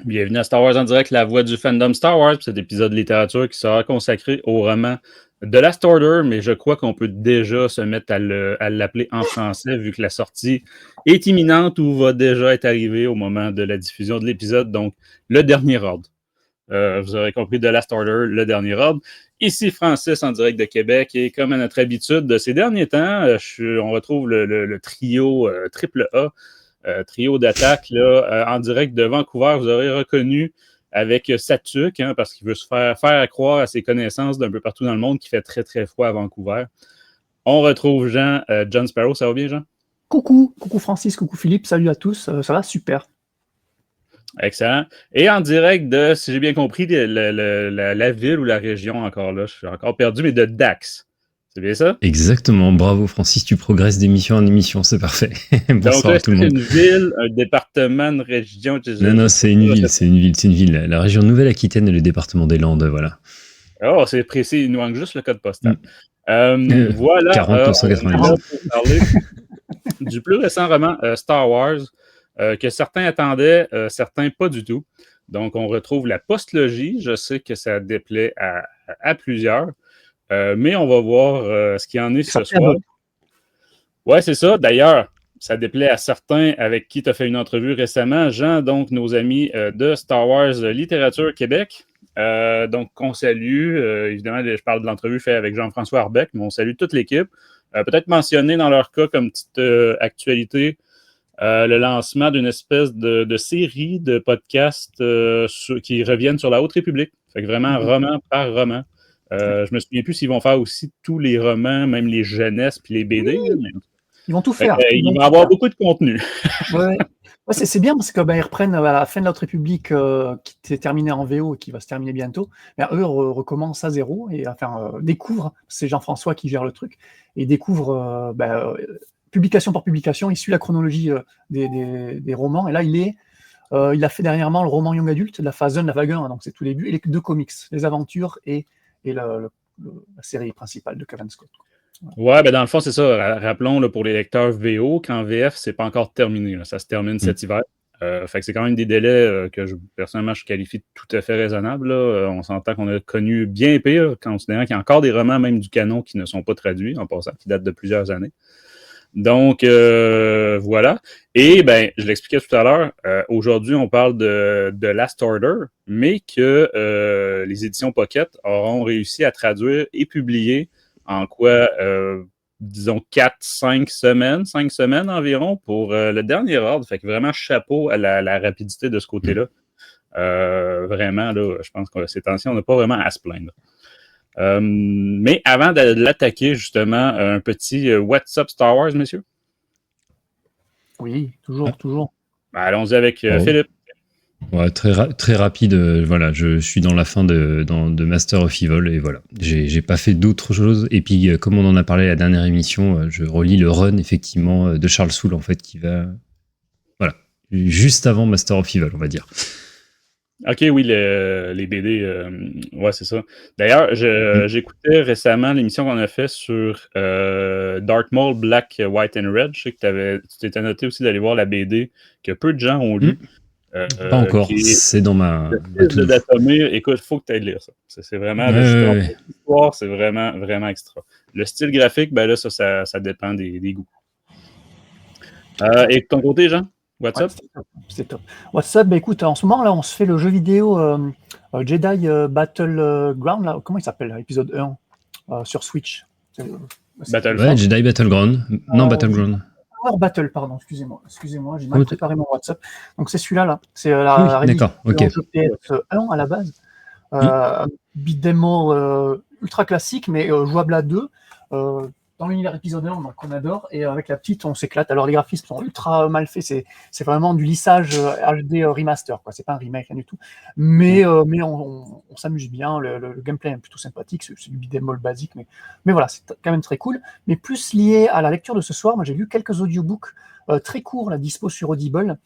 Bienvenue à Star Wars en direct, la voix du fandom Star Wars, cet épisode de littérature qui sera consacré au roman The Last Order, mais je crois qu'on peut déjà se mettre à l'appeler en français vu que la sortie est imminente ou va déjà être arrivée au moment de la diffusion de l'épisode, donc le dernier ordre. Vous aurez compris The Last Order, le dernier ordre. Ici Francis en direct de Québec et comme à notre habitude de ces derniers temps, on retrouve le trio triple A. Trio d'attaque en direct de Vancouver. Vous aurez reconnu avec Satuk, parce qu'il veut se faire croire à ses connaissances d'un peu partout dans le monde qu'il fait très, très froid à Vancouver. On retrouve John Sparrow. Ça va bien, Jean? Coucou Francis, coucou Philippe, salut à tous, ça va super. Excellent. Et en direct de, si j'ai bien compris, la ville ou la région encore là, je suis encore perdu, mais de Dax. C'est bien ça? Exactement, bravo Francis, tu progresses d'émission en émission, c'est parfait. Bonsoir. Donc là, à tout le monde. C'est une ville, un département, une région? Non, c'est une ville. La région Nouvelle-Aquitaine et le département des Landes, voilà. Oh, c'est précis, il nous manque juste le code postal. Voilà, 40 990. On est là pour parler du plus récent roman Star Wars que certains attendaient, certains pas du tout. Donc, on retrouve la postlogie. Je sais que ça déplaît à plusieurs, mais on va voir ce qu'il y en est ce soir. Ouais, c'est ça. D'ailleurs, ça déplaît à certains avec qui tu as fait une entrevue récemment. Jean, donc nos amis de Star Wars Littérature Québec. Donc, on salue. Évidemment, je parle de l'entrevue faite avec Jean-François Arbeck, mais on salue toute l'équipe. Peut-être mentionner dans leur cas comme petite actualité le lancement d'une espèce de série de podcasts qui reviennent sur la Haute République. Fait que vraiment, roman par roman. Je me souviens plus s'ils vont faire aussi tous les romans, même les jeunesses puis les BD. Oui. Mais... Ils vont tout faire. Il va y avoir beaucoup de contenu. Ouais, c'est bien parce que ils reprennent à la fin de la Haute République qui s'est terminée en VO et qui va se terminer bientôt. Eux recommencent à zéro et découvrent, c'est Jean-François qui gère le truc, et découvre publication par publication, il suit la chronologie des romans. Et là, il a fait dernièrement le roman Young Adult, la phase 1, la vague 1, donc c'est tout début, et les deux comics, les aventures et la série principale de Kevin Scott. Ouais, dans le fond, c'est ça. Rappelons pour les lecteurs VO qu'en VF, c'est pas encore terminé. Là. Ça se termine cet hiver. Fait que c'est quand même des délais que personnellement, je qualifie de tout à fait raisonnables. On s'entend qu'on a connu bien pire, considérant qu'il y a encore des romans, même du canon, qui ne sont pas traduits, en passant, qui datent de plusieurs années. Donc, voilà. Et je l'expliquais tout à l'heure, aujourd'hui, on parle de Last Order, mais que les éditions Pocket auront réussi à traduire et publier en quoi, disons, 5 semaines environ pour le dernier ordre. Fait que vraiment, chapeau à la rapidité de ce côté-là. Vraiment, là, je pense que ces temps-ci, on n'a pas vraiment à se plaindre. Mais avant de l'attaquer, justement, un petit What's Up Star Wars, messieurs? Oui, toujours. Allons-y avec Philippe. Ouais, très rapide. Voilà, je suis dans la fin de Master of Evil et voilà, j'ai pas fait d'autres choses. Et puis, comme on en a parlé à la dernière émission, je relis le run effectivement de Charles Soule en fait qui va, voilà, juste avant Master of Evil, on va dire. Ok, oui, les BD, ouais, c'est ça. D'ailleurs, j'écoutais récemment l'émission qu'on a fait sur Darth Maul, Black, White and Red. Je sais que tu t'étais noté aussi d'aller voir la BD que peu de gens ont lu. Pas encore, c'est dans ma de Datomir. Écoute, il faut que tu ailles lire ça. C'est vraiment l'histoire, c'est vraiment, vraiment extra. Le style graphique, là, ça dépend des goûts. Et de ton côté, Jean? What's up? C'est top. What's up? Écoute, en ce moment, là, on se fait le jeu vidéo Jedi Battleground. Là, comment il s'appelle? Épisode 1 sur Switch. Ouais, Jedi Battleground. Non, Battleground. Battle, pardon, excusez-moi, j'ai mal préparé mon WhatsApp. Donc c'est celui-là, là. C'est la d'accord, ok. jeu PS1 à la base. Beat'em all ultra classique, mais jouable à deux. Dans l'univers épisode 1, donc on adore, et avec la petite, on s'éclate. Alors les graphismes sont ultra mal faits, c'est vraiment du lissage HD remaster, quoi. C'est pas un remake, rien du tout. Mais on s'amuse bien, le gameplay est plutôt sympathique, c'est du beat'em all basique, mais voilà, c'est quand même très cool. Mais plus lié à la lecture de ce soir, moi j'ai lu quelques audiobooks très courts, la dispo sur Audible,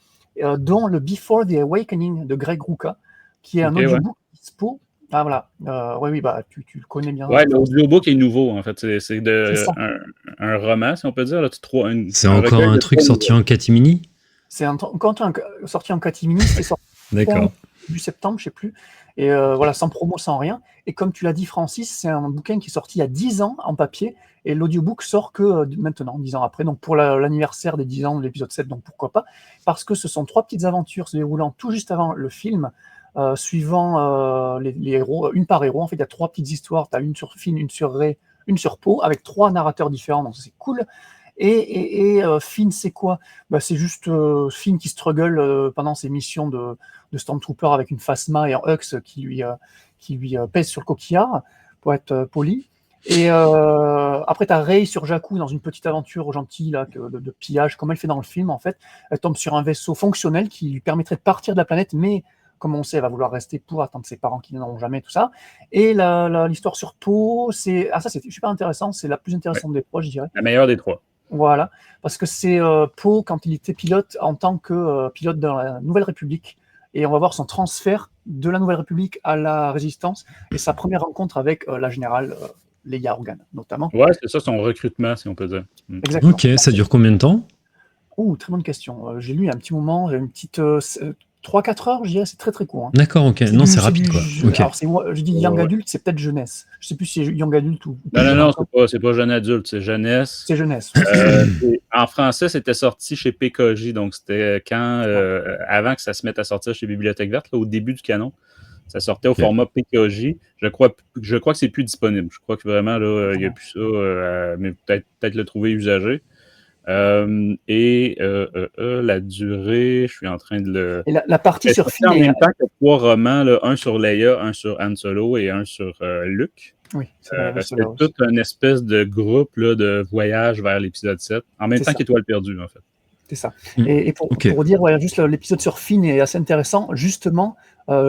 dont le Before the Awakening de Greg Rucka, qui est un audiobook dispo. Ah voilà, oui, tu le connais bien. Ouais, l'audiobook est nouveau, en fait. C'est un roman, si on peut dire. Là, c'est encore un truc sorti en catimini? C'est encore sorti en catimini, c'est sorti D'accord. début septembre, je sais plus. Et voilà, sans promo, sans rien. Et comme tu l'as dit, Francis, c'est un bouquin qui est sorti il y a 10 ans en papier. Et l'audiobook sort que maintenant, 10 ans après. Donc pour l'anniversaire des 10 ans de l'épisode 7, donc pourquoi pas. Parce que ce sont 3 petites aventures se déroulant tout juste avant le film, suivant les héros, une par héros. En fait, il y a 3 petites histoires. Tu as une sur Finn, une sur Rey, une sur Poe, avec 3 narrateurs différents. Donc c'est cool. Et Finn, c'est quoi? C'est juste Finn qui struggle pendant ses missions de Stormtrooper avec une Phasma et un Hux qui lui pèse sur le coquillard, pour être poli. Et après, tu as Rey sur Jakku dans une petite aventure gentille là, de pillage, comme elle fait dans le film en fait. Elle tombe sur un vaisseau fonctionnel qui lui permettrait de partir de la planète, mais comme on sait, elle va vouloir rester pour attendre ses parents qui n'en ont jamais, tout ça. Et l'histoire sur Poe, ça c'est super intéressant, c'est la plus intéressante des 3, je dirais. La meilleure des 3. Voilà, parce que c'est Poe quand il était pilote en tant que pilote dans la Nouvelle République. Et on va voir son transfert de la Nouvelle République à la Résistance et sa première rencontre avec la générale Leia Organa, notamment. Ouais, c'est ça, son recrutement, si on peut dire. Exactement. Ok, ça dure combien de temps? Très bonne question. J'ai lu il y a un petit moment, une petite 3-4 heures, je dirais, c'est très très court. D'accord, ok. Non, c'est rapide, quoi. Okay. Alors, je dis young adulte, c'est peut-être jeunesse. Je sais plus si c'est young adulte ou. Non, c'est pas jeune adulte, c'est jeunesse. C'est jeunesse. En français, c'était sorti chez PKJ, donc c'était avant que ça se mette à sortir chez Bibliothèque Verte, là, au début du canon. Ça sortait au format PKJ. Je crois que c'est plus disponible. Je crois que vraiment, là, il n'y a plus ça, mais peut-être le trouver usagé. La durée, je suis en train de le... Et la partie sur Finn... En même temps que 3 romans, là, un sur Leia, un sur Han Solo et un sur Luke. Oui, c'est tout un espèce de groupe là, de voyage vers l'épisode 7, en même temps qu'Étoile perdue, en fait. C'est ça. Et pour dire, ouais, juste l'épisode sur Finn est assez intéressant, justement,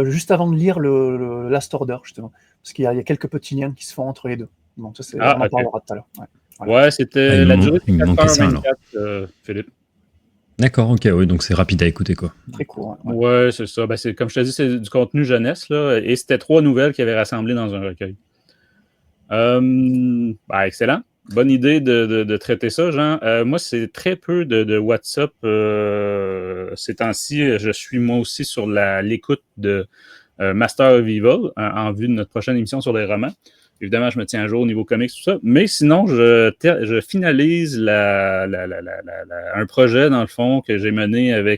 juste avant de lire le Last Order, justement, parce qu'il y a quelques petits liens qui se font entre les deux. Donc ça, on en parlera tout à l'heure. Ouais. Voilà. Ouais, c'était la durée de 4h24, Philippe. D'accord, ok, oui, donc c'est rapide à écouter, quoi. Très court. Ouais, c'est ça. C'est, comme je te dis, c'est du contenu jeunesse, là, et c'était 3 nouvelles qu'ils avaient rassemblées dans un recueil. Excellent. Bonne idée de traiter ça, Jean. Moi, c'est très peu de WhatsApp ces temps-ci. Je suis moi aussi sur l'écoute de Master of Evil en vue de notre prochaine émission sur les romans. Évidemment, je me tiens à jour au niveau comics, tout ça. Mais sinon, je finalise un projet, dans le fond, que j'ai mené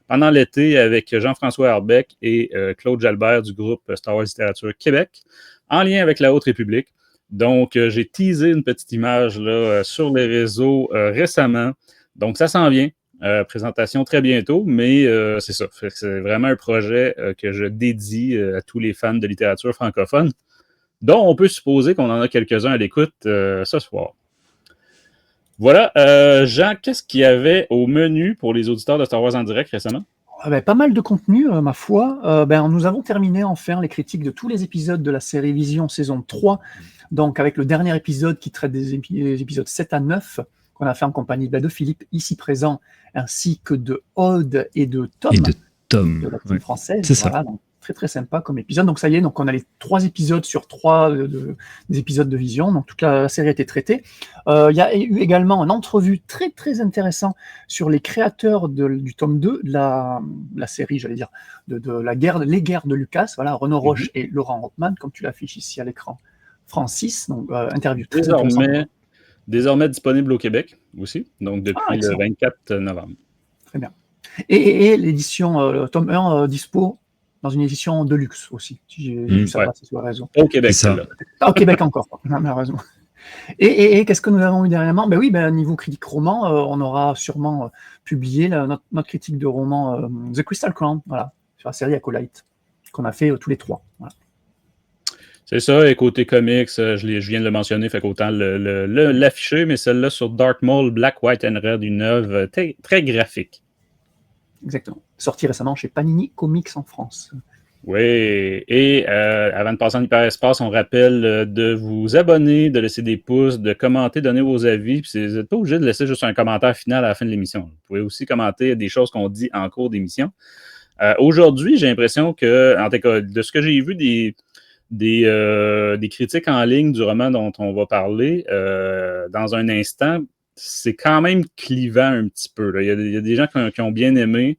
pendant l'été avec Jean-François Arbeck et Claude Jalbert du groupe Star Wars Littérature Québec, en lien avec la Haute République. Donc, j'ai teasé une petite image là, sur les réseaux récemment. Donc, ça s'en vient. Présentation très bientôt, mais c'est ça. C'est vraiment un projet que je dédie à tous les fans de littérature francophone, dont on peut supposer qu'on en a quelques-uns à l'écoute ce soir. Voilà. Jean, qu'est-ce qu'il y avait au menu pour les auditeurs de Star Wars en direct récemment? Pas mal de contenu, ma foi. Nous avons terminé enfin les critiques de tous les épisodes de la série Vision saison 3, donc avec le dernier épisode qui traite des épisodes 7 à 9, qu'on a fait en compagnie de Philippe, ici présent, ainsi que de Aude et de Tom. De la team française. C'est ça. Voilà, donc, très très sympa comme épisode. Donc ça y est, donc on a les 3 épisodes sur 3 des épisodes de Vision. Donc toute la série a été traitée. Il y a eu également une entrevue très très intéressant sur les créateurs du tome 2 de la série, j'allais dire, de les guerres de Lucas. Voilà, Renaud Roche et Laurent Rothman, comme tu l'affiches ici à l'écran. Francis, donc interview très intéressante. Désormais disponible au Québec aussi, donc depuis le 24 novembre. Très bien. Et l'édition tome 1 dispo dans une édition de luxe aussi, si j'ai vu ça passer sur le réseau. Au Québec, ça. Au Québec encore, malheureusement. Et qu'est-ce que nous avons eu dernièrement? Niveau critique roman, on aura sûrement publié notre critique de roman The Crystal Crown, voilà, sur la série Acolyte, qu'on a fait tous les 3. Voilà. C'est ça, et côté comics, je viens de le mentionner, fait qu'autant l'afficher, mais celle-là sur Dark Maul, Black, White and Red, une œuvre très graphique. Exactement. Sorti récemment chez Panini Comics en France. Oui, et avant de passer en hyperespace, on rappelle de vous abonner, de laisser des pouces, de commenter, donner vos avis. Puis vous n'êtes pas obligé de laisser juste un commentaire final à la fin de l'émission. Vous pouvez aussi commenter des choses qu'on dit en cours d'émission. Aujourd'hui, j'ai l'impression que, en tout cas, de ce que j'ai vu des critiques en ligne du roman dont on va parler dans un instant, c'est quand même clivant un petit peu. Là. Il y a des gens qui ont bien aimé.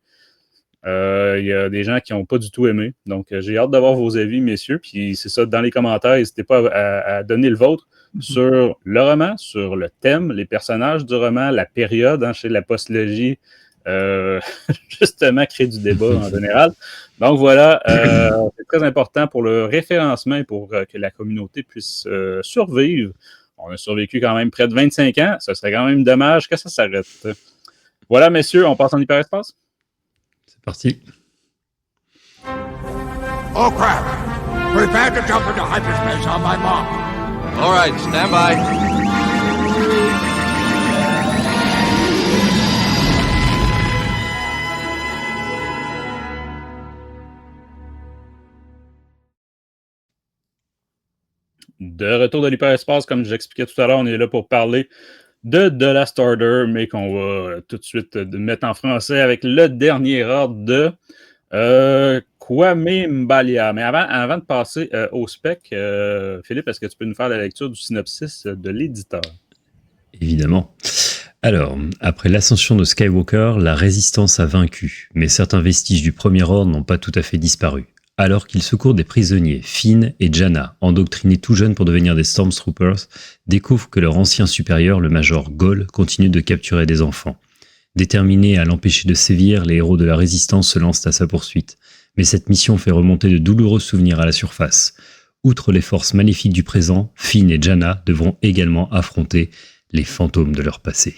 Il y a des gens qui n'ont pas du tout aimé. Donc, j'ai hâte d'avoir vos avis, messieurs. Puis c'est ça, dans les commentaires, n'hésitez pas à donner le vôtre sur le roman, sur le thème, les personnages du roman, la période, chez la postlogie, justement, créer du débat en général. Donc voilà, c'est très important pour le référencement et pour que la communauté puisse survivre. On a survécu quand même près de 25 ans. Ce serait quand même dommage que ça s'arrête. Voilà, messieurs, on passe en hyperespace? C'est parti. Oh crap! Prepare to jump into hyperspace on my mark. All right, stand by. De retour de l'hyperespace, comme j'expliquais tout à l'heure, on est là pour parler de The Last Order, mais qu'on va tout de suite mettre en français avec le dernier ordre de Kwame Mbalia. Mais avant de passer au spec, Philippe, est-ce que tu peux nous faire la lecture du synopsis de l'éditeur? Évidemment. Alors, après l'ascension de Skywalker, la résistance a vaincu, mais certains vestiges du Premier Ordre n'ont pas tout à fait disparu. Alors qu'ils secourent des prisonniers, Finn et Jannah, endoctrinés tout jeunes pour devenir des Stormtroopers, découvrent que leur ancien supérieur, le Major Gol, continue de capturer des enfants. Déterminés à l'empêcher de sévir, les héros de la Résistance se lancent à sa poursuite. Mais cette mission fait remonter de douloureux souvenirs à la surface. Outre les forces maléfiques du présent, Finn et Jannah devront également affronter les fantômes de leur passé.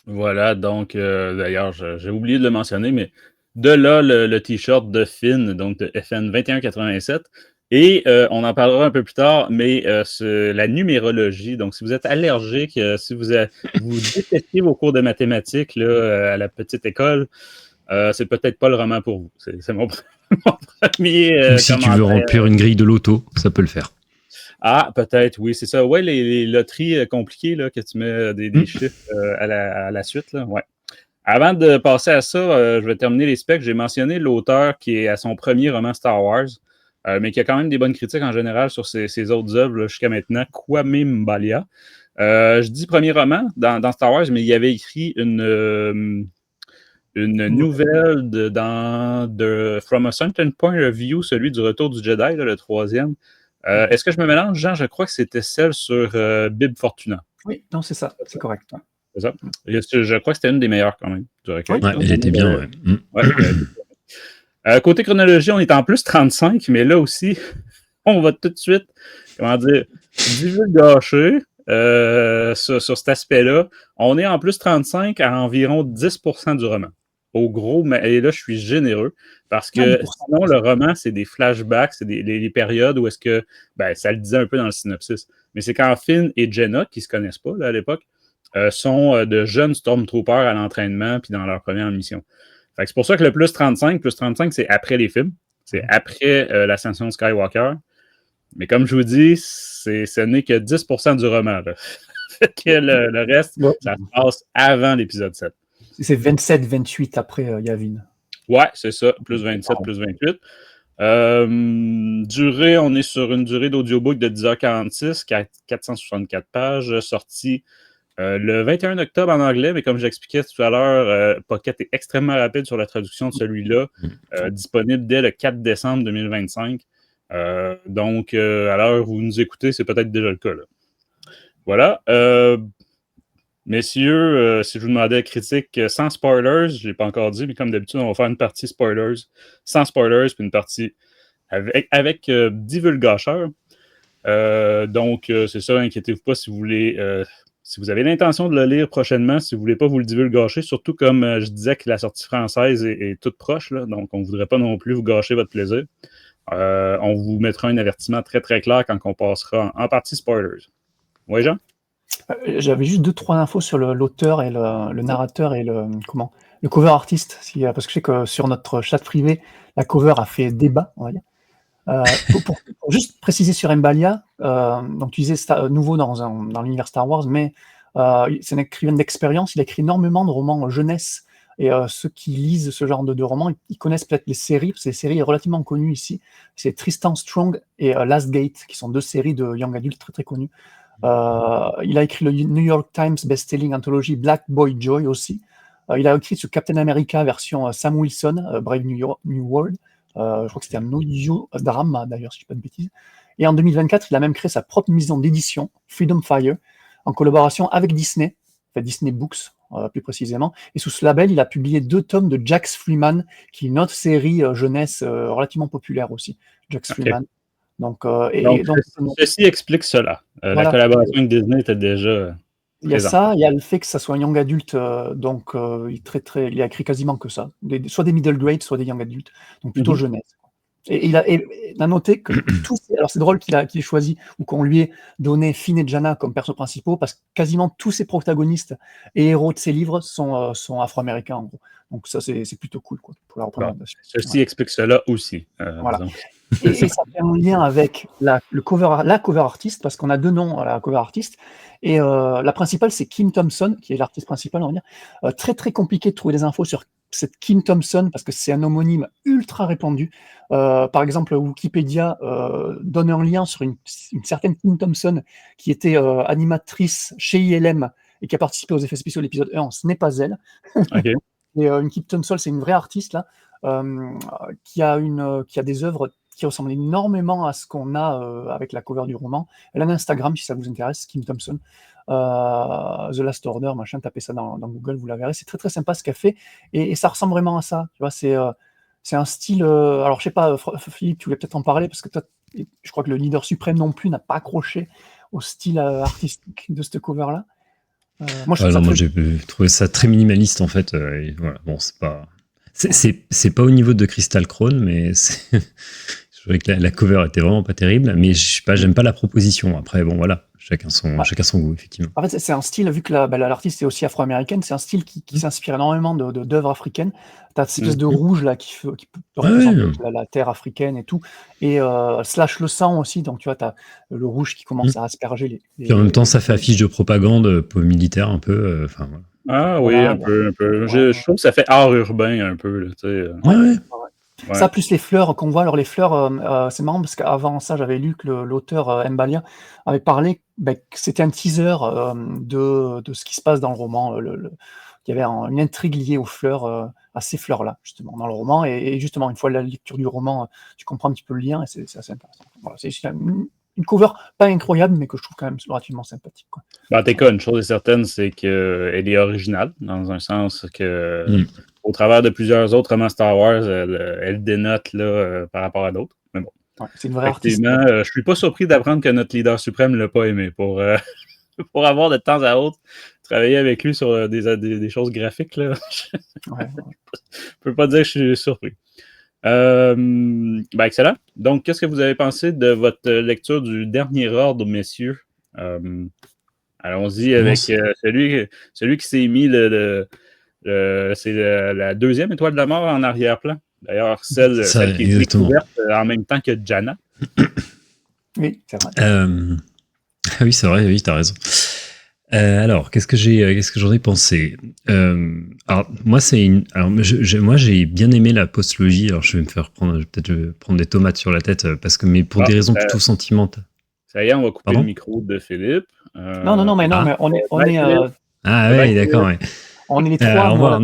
Voilà, donc, d'ailleurs, j'ai oublié de le mentionner, mais de là, le t-shirt de Finn, donc de FN 2187. Et on en parlera un peu plus tard, mais la numérologie, donc si vous êtes allergique, si vous détestiez vos cours de mathématiques là, à la petite école, c'est peut-être pas le roman pour vous. C'est mon premier Ou si tu veux remplir une grille de loto, ça peut le faire. Ah, peut-être, oui, c'est ça. Ouais, les loteries compliquées, là, que tu mets des chiffres à la suite, là, ouais. Avant de passer à ça, je vais terminer les specs. J'ai mentionné l'auteur qui est à son premier roman Star Wars, mais qui a quand même des bonnes critiques en général sur ses autres œuvres jusqu'à maintenant, Kwame Mbalia. Je dis premier roman dans Star Wars, mais il avait écrit une nouvelle From a Certain Point of View, celui du Retour du Jedi, là, le troisième. Est-ce que je me mélange, Jean? Je crois que c'était celle sur Bib Fortuna. Oui, non, c'est ça, c'est correct. C'est ça. Je crois que c'était une des meilleures quand même du recueil. Ouais, elle était bien, ouais. Côté chronologie, on est en plus 35, mais là aussi, on va tout de suite, divulgacher sur cet aspect-là. On est en plus 35 à environ 10% du roman. Au gros, et là, je suis généreux, parce que sinon, le roman, c'est des flashbacks, c'est les périodes où est-ce que, ça le disait un peu dans le synopsis, mais c'est quand Finn et Jannah, qui se connaissent pas là, à l'époque, sont de jeunes Stormtroopers à l'entraînement puis dans leur première mission. Fait que c'est pour ça que le plus 35, c'est après les films. C'est après l'ascension de Skywalker. Mais comme je vous dis, ce n'est que 10% du roman. Là. Fait que le reste, ça se passe avant l'épisode 7. C'est 27-28 après Yavin. Ouais, c'est ça. Plus 27, plus 28. Durée, on est sur une durée d'audiobook de 10h46, 464 pages, sortie le 21 octobre en anglais, mais comme j'expliquais tout à l'heure, Pocket est extrêmement rapide sur la traduction de celui-là, disponible dès le 4 décembre 2025. Donc, à l'heure où vous nous écoutez, c'est peut-être déjà le cas. Là. Voilà. Messieurs, si je vous demandais critique sans spoilers, je ne l'ai pas encore dit, mais comme d'habitude, on va faire une partie spoilers sans spoilers, puis une partie avec divulgacheur. Donc, c'est ça, inquiétez-vous pas si vous voulez... si vous avez l'intention de le lire prochainement, si vous ne voulez pas vous le divulgacher, surtout comme je disais que la sortie française est toute proche, là, donc on ne voudrait pas non plus vous gâcher votre plaisir. On vous mettra un avertissement très très clair quand on passera en partie spoilers. Oui, Jean? J'avais juste 2-3 infos sur l'auteur et le narrateur et le cover artiste, parce que je sais que sur notre chat privé, la cover a fait débat, on va dire. Pour juste préciser sur Mbalia, donc tu disais nouveau dans l'univers Star Wars, mais c'est un écrivain d'expérience, il a écrit énormément de romans jeunesse, et ceux qui lisent ce genre de romans, ils connaissent peut-être les séries, parce que les séries relativement connues ici, c'est Tristan Strong et Last Gate, qui sont deux séries de young adultes très très connues. Il a écrit le New York Times best-selling anthologie Black Boy Joy aussi, Il a écrit sur Captain America version Sam Wilson, Brave New World. Je crois que c'était un audio drama d'ailleurs, si je ne dis pas de bêtises. Et en 2024, il a même créé sa propre maison d'édition, Freedom Fire, en collaboration avec Disney, enfin Disney Books plus précisément. Et sous ce label, il a publié 2 tomes de Jax Freeman, qui est une autre série jeunesse relativement populaire aussi, Jax Freeman. Donc, ceci explique cela. Voilà. La collaboration avec Disney était déjà il y a présente. ça, il y a le fait que ça soit un young adulte, donc il a écrit quasiment que ça. Soit des middle grade, soit des young adultes, donc plutôt jeunesse. Et il a noté que alors c'est drôle qu'il ait choisi ou qu'on lui ait donné Finn et Jana comme persos principaux, parce que quasiment tous ses protagonistes et héros de ses livres sont afro-américains en gros. Donc ça c'est plutôt cool quoi, pour la représentation. Ceci explique cela aussi. Voilà. Et ça fait un lien avec la cover artiste, parce qu'on a 2 noms à la cover artiste. Et la principale, c'est Kim Thompson, qui est l'artiste principal, on va dire. Très très compliqué de trouver des infos sur cette Kim Thompson, parce que c'est un homonyme ultra répandu. Par exemple, Wikipédia donne un lien sur une certaine Kim Thompson, qui était animatrice chez ILM et qui a participé aux effets spéciaux de l'épisode 1. Ce n'est pas elle. Okay. Et une Kim Thompson, c'est une vraie artiste là, qui a des œuvres qui ressemble énormément à ce qu'on a avec la cover du roman. Elle a un Instagram, si ça vous intéresse, Kim Thompson. The Last Order, machin, tapez ça dans Google, vous la verrez. C'est très très sympa ce qu'elle fait, et ça ressemble vraiment à ça. Tu vois, c'est un style. Alors je sais pas, Philippe, tu voulais peut-être en parler, parce que toi, je crois que le leader suprême non plus n'a pas accroché au style artistique de cette cover-là. Moi, j'ai trouvé ça très minimaliste en fait. Et voilà. Bon, c'est pas au niveau de Crystal Crown, mais je trouvais que la cover était vraiment pas terrible, mais je sais pas, j'aime pas la proposition. Après, bon, voilà, chacun son goût, effectivement. En fait, c'est un style, vu que l'artiste est aussi afro-américaine, c'est un style qui s'inspire énormément d'œuvres africaines. T'as cette espèce de rouge là qui peut représenter la terre africaine et tout, et slash le sang aussi. Donc tu vois, t'as le rouge qui commence à asperger Puis en même temps, ça fait affiche de propagande militaire un peu. Enfin. Voilà. Ah oui, un peu. Ouais. Je trouve que ça fait art urbain un peu. Là, ouais. Ça, plus les fleurs qu'on voit. Alors les fleurs, c'est marrant parce qu'avant ça, j'avais lu que l'auteur Mbalia avait parlé que c'était un teaser de ce qui se passe dans le roman. Il y avait une intrigue liée aux fleurs, à ces fleurs-là, justement, dans le roman. Et justement, une fois la lecture du roman, tu comprends un petit peu le lien, et c'est assez intéressant. Voilà, c'est une cover pas incroyable, mais que je trouve quand même relativement sympathique, quoi. En tout cas, une chose est certaine, c'est qu'elle est originale, dans un sens que, au travers de plusieurs autres romans Star Wars, elle dénote là, par rapport à d'autres. Mais bon. Ouais, c'est une vraie artiste. Je suis pas surpris d'apprendre que notre leader suprême l'a pas aimé. Pour avoir de temps à autre travaillé avec lui sur des choses graphiques, là. Je peux pas dire que je suis surpris. Excellent. Donc, qu'est-ce que vous avez pensé de votre lecture du Dernier Ordre, messieurs? Allons-y avec celui qui s'est mis c'est la 2e étoile de la mort en arrière-plan. D'ailleurs, celle qui est découverte en même temps que Jana. Oui, c'est vrai. Oui, c'est vrai, oui, t'as raison. Alors, qu'est-ce que j'en ai pensé? Alors, moi, moi, j'ai bien aimé la postlogie. Alors, je vais peut-être prendre des tomates sur la tête, mais pour des raisons plutôt sentimentales. Ça y est, on va couper le micro de Philippe. Non, mais on est. Ah oui, d'accord, ouais. On est les trois.